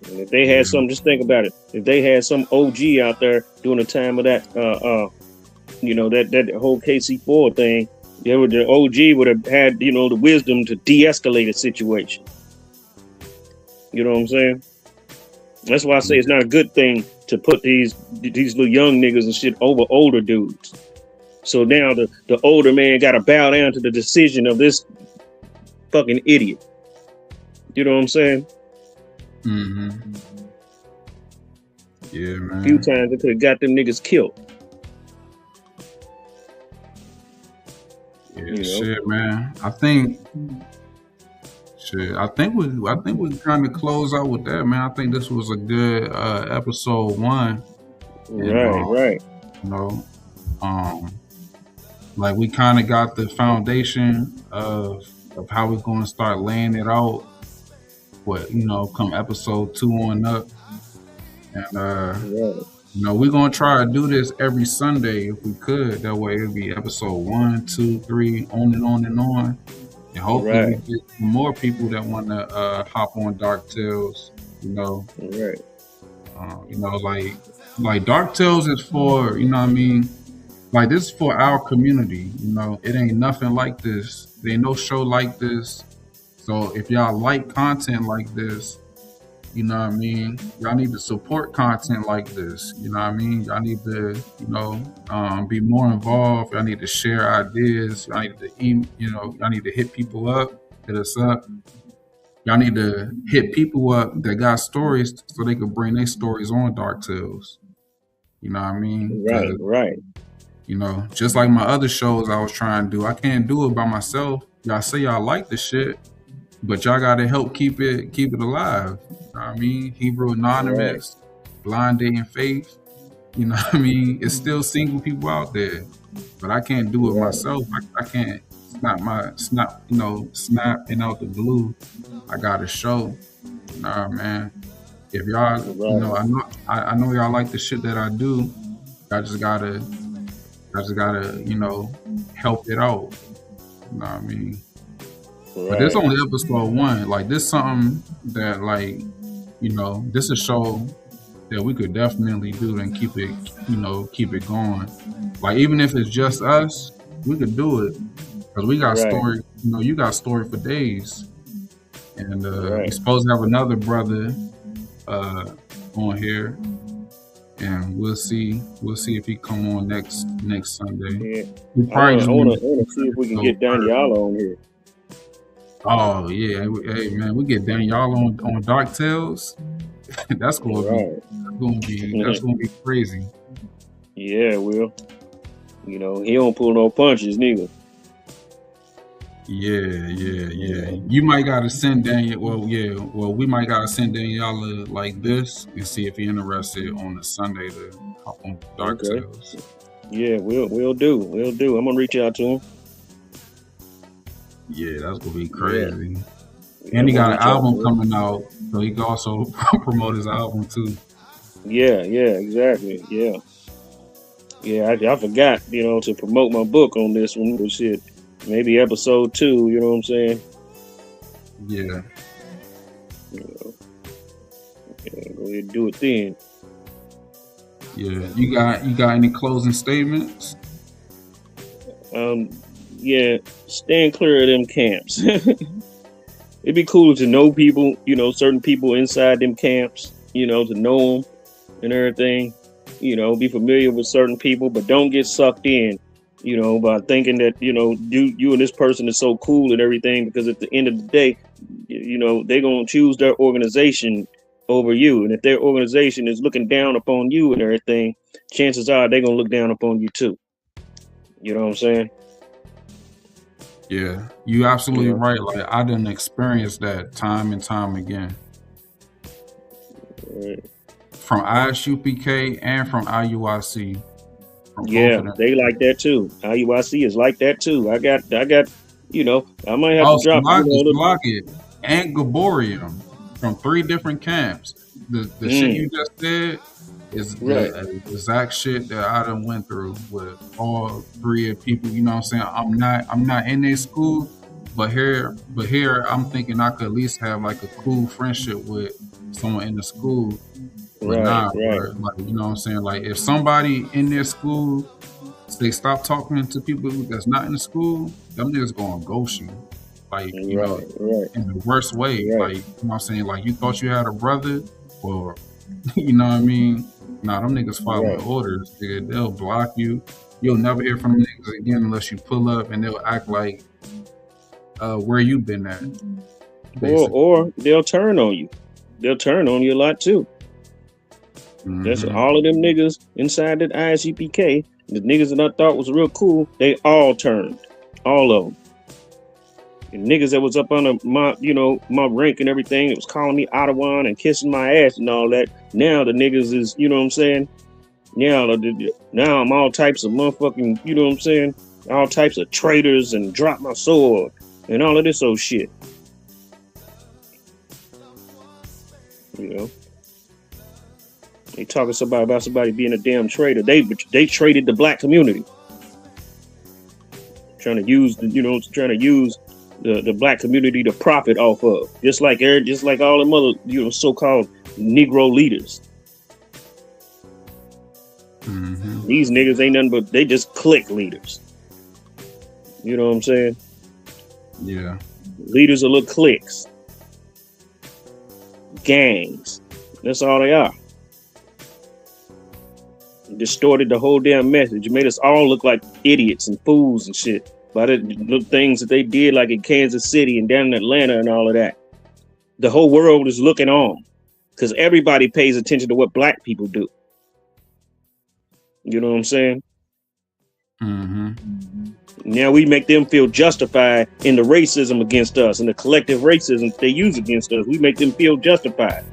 And if they had Yeah. some, just think about it. If they had some OG out there during the time of that, that whole KC4 thing, the OG would have had, the wisdom to de-escalate a situation. You know what I'm saying? That's why I say Yeah. it's not a good thing to put these little young niggas and shit over older dudes. So now the older man got to bow down to the decision of this fucking idiot. You know what I'm saying? Mm-hmm. Yeah, A few man. times it could have got them niggas killed. Yeah, You know? shit, man. I think we kind of close out with that, man. I think this was a good episode one, and Right. you know, um, like we kind of got the foundation of how we're going to start laying it out. What come episode two on up, and Right. we're gonna try to do this every Sunday if we could. That way it'll be episode one, two, three, on and on and on. And hopefully we Right. get more people that want to hop on Dark Tales. You know, Right. like Dark Tales is for what I mean. Like this is for our community. It ain't nothing like this. There ain't no show like this. So if y'all like content like this, what I mean, y'all need to support content like this. You know what I mean, y'all need to be more involved. Y'all need to share ideas. Y'all need to y'all need to hit people up, hit us up. Y'all need to hit people up that got stories so they could bring their stories on Dark Tales. You know what I mean? Right. Because Right. just like my other shows I was trying to do, I can't do it by myself. Y'all say y'all like the shit, but y'all got to help keep it alive. You know what I mean? Hebrew Right. Anonymous, Blind Dating Faith. You know what I mean? It's still single people out there, but I can't do it Right. myself. I can't. It's not snapping out the blue. I got a show. Nah, man. If y'all, Right. I know y'all like the shit that I do. I just gotta, help it out. You know what I mean? But this Right. only episode one. Like this something that this is a show that we could definitely do and keep it going. Like even if it's just us, we could do it because we got Right. story. You got story for days, and we Right. supposed to have another brother uh, on here, and we'll see if he come on next Sunday. Yeah. We I probably wanna just I want wanna I to wanna see if we can go get first. Daniela on here. Oh yeah, hey man, we get Danielle on Dark Tales. Right. That's gonna be crazy. Yeah, well, he don't pull no punches neither. Yeah. Yeah. You might gotta send Daniel. Well, yeah. Well, we might gotta send Daniela like this and see if he interested on the Sunday to hop on Dark Okay. Tales. Yeah, we'll do. We'll do. I'm gonna reach out to him. Yeah, that's gonna be Yeah. crazy. Yeah, And I'm he gonna got an reach out album to him. coming out, so he can also promote his album too. Yeah, exactly. Yeah. Yeah, I forgot, to promote my book on this one, but shit. Maybe episode 2, you know what I'm saying? Yeah. Yeah, go ahead and do it then. Yeah. You got any closing statements? Um, yeah, staying clear of them camps. It'd be cool to know people, certain people inside them camps, to know them and everything, be familiar with certain people, but don't get sucked in, by thinking that, you and this person is so cool and everything, because at the end of the day, they're going to choose their organization over you. And if their organization is looking down upon you and everything, chances are they're going to look down upon you too. You know what I'm saying? Yeah, you absolutely You right. Like I didn't experience that time and time again know? from ISUPK and from IUIC, from both Yeah, of them. they like that too. IUIC is like that too. I got, I might have to Oh, drop, Salakit and Gaborium from 3 different camps. The shit you mm, just said is right, the exact shit that I done went through with all 3 of people. You know what I'm saying? I'm not in their school, but here I'm thinking I could at least have like a cool friendship with someone in the school. But right, nah, right, bro, like you know what I'm saying? Like if somebody in their school they stop talking to people that's not in the school, them niggas gonna ghost you. Like, right, right, in the worst way. right, Like, you know what I'm saying? Like you thought you had a brother or you know what I mean? Nah, them niggas following right, orders, nigga. They'll block you. You'll never hear from them niggas again unless you pull up and they'll act like where you been at, basically. or they'll turn on you. They'll turn on you a lot too. That's Hmm. all of them niggas inside that ISUPK. The niggas that I thought was real cool, they all turned, all of them. And niggas that was up under my rank and everything, that was calling me Ottawa and kissing my ass and all that. Now the niggas is, you know what I'm saying? Now I'm all types of motherfucking, you know what I'm saying? All types of traitors and drop my sword and all of this old shit. You know, they talking about somebody being a damn traitor. They traded the black community, trying to use the black community to profit off of, just like all them other so-called Negro leaders. Hmm. These niggas ain't nothing but they just clique leaders. You know what I'm saying? Yeah. Leaders of little cliques, gangs. That's all they are. Distorted the whole damn message. It made us all look like idiots and fools and shit by the little things that they did, like in Kansas City and down in Atlanta and all of that. The whole world is looking on because everybody pays attention to what black people do. You know what I'm saying? Hmm. Now we make them feel justified in the racism against us and the collective racism they use against us. We make them feel justified.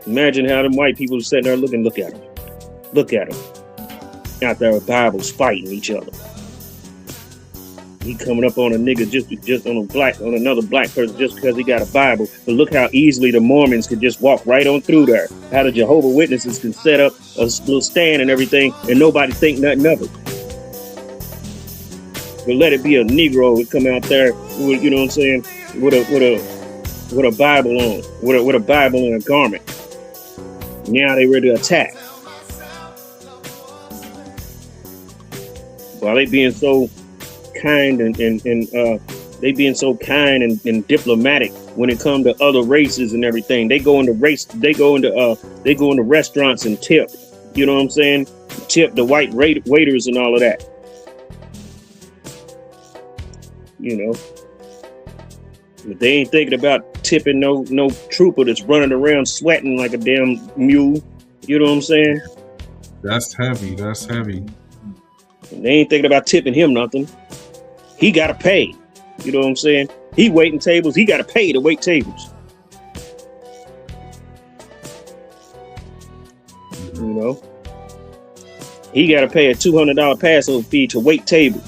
Imagine how them white people are sitting there looking, look at them. Look at them. Out there with Bibles fighting each other. He coming up on a nigga just on another black person just because he got a Bible. But look how easily the Mormons could just walk right on through there. How the Jehovah Witnesses can set up a little stand and everything, and nobody think nothing of it. But let it be a Negro who come out there with, you know what I'm saying, with a Bible on, with a Bible in a garment. Now they ready to attack. While they being so kind and they being so kind and diplomatic when it comes to other races and everything. They go into restaurants and tip. You know what I'm saying? Tip the white waiters and all of that. You know. But they ain't thinking about tipping no trooper that's running around sweating like a damn mule. You know what I'm saying? That's heavy. That's heavy. They ain't thinking about tipping him nothing. He got to pay. You know what I'm saying? He waiting tables. He got to pay to wait tables. You know? He got to pay a $200 pass-over fee to wait tables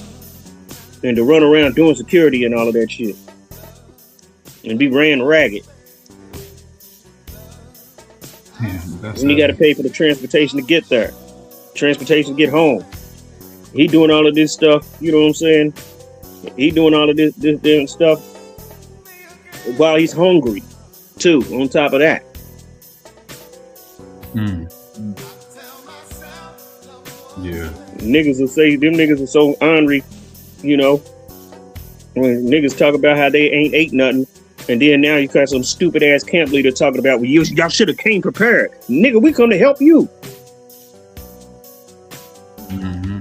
and to run around doing security and all of that shit. And be ran ragged. And you got to pay for the transportation to get there. Transportation to get home. He doing all of this stuff. You know what I'm saying? He doing all of this damn stuff while he's hungry, too, on top of that. Yeah. Niggas will say, them niggas are so ornery, you know, when niggas talk about how they ain't ate nothing, and then now you got some stupid ass camp leader talking about, well, y'all should have came prepared. Nigga, we come to help you.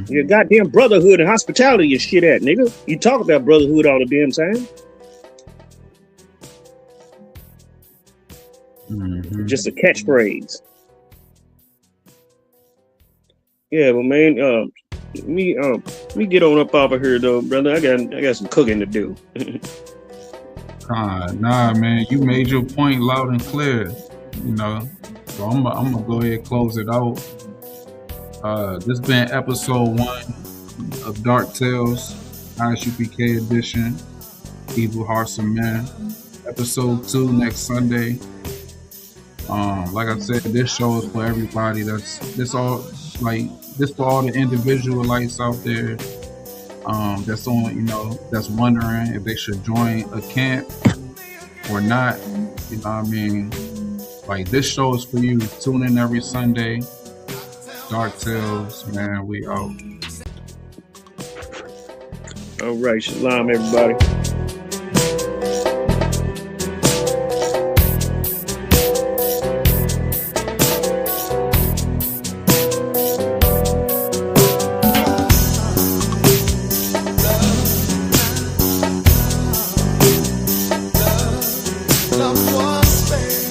Your goddamn brotherhood and hospitality and shit at, nigga. You talk about brotherhood all the damn time. Just a catchphrase. Yeah, but man, let me get on up off of here though, brother. I got some cooking to do. Nah, man. You made your point loud and clear. You know, so I'm gonna go ahead and close it out. This been episode 1 of Dark Tales, Isupk edition, Evil Hearts of Men. Episode 2 next Sunday. Like I said, this show is for everybody. This for all the individualites out there. That's on, you know, that's wondering if they should join a camp or not. You know what I mean? Like, this show is for you. Tune in every Sunday. Dark Tales, man, we out. All right, shalom, everybody. Love was fair.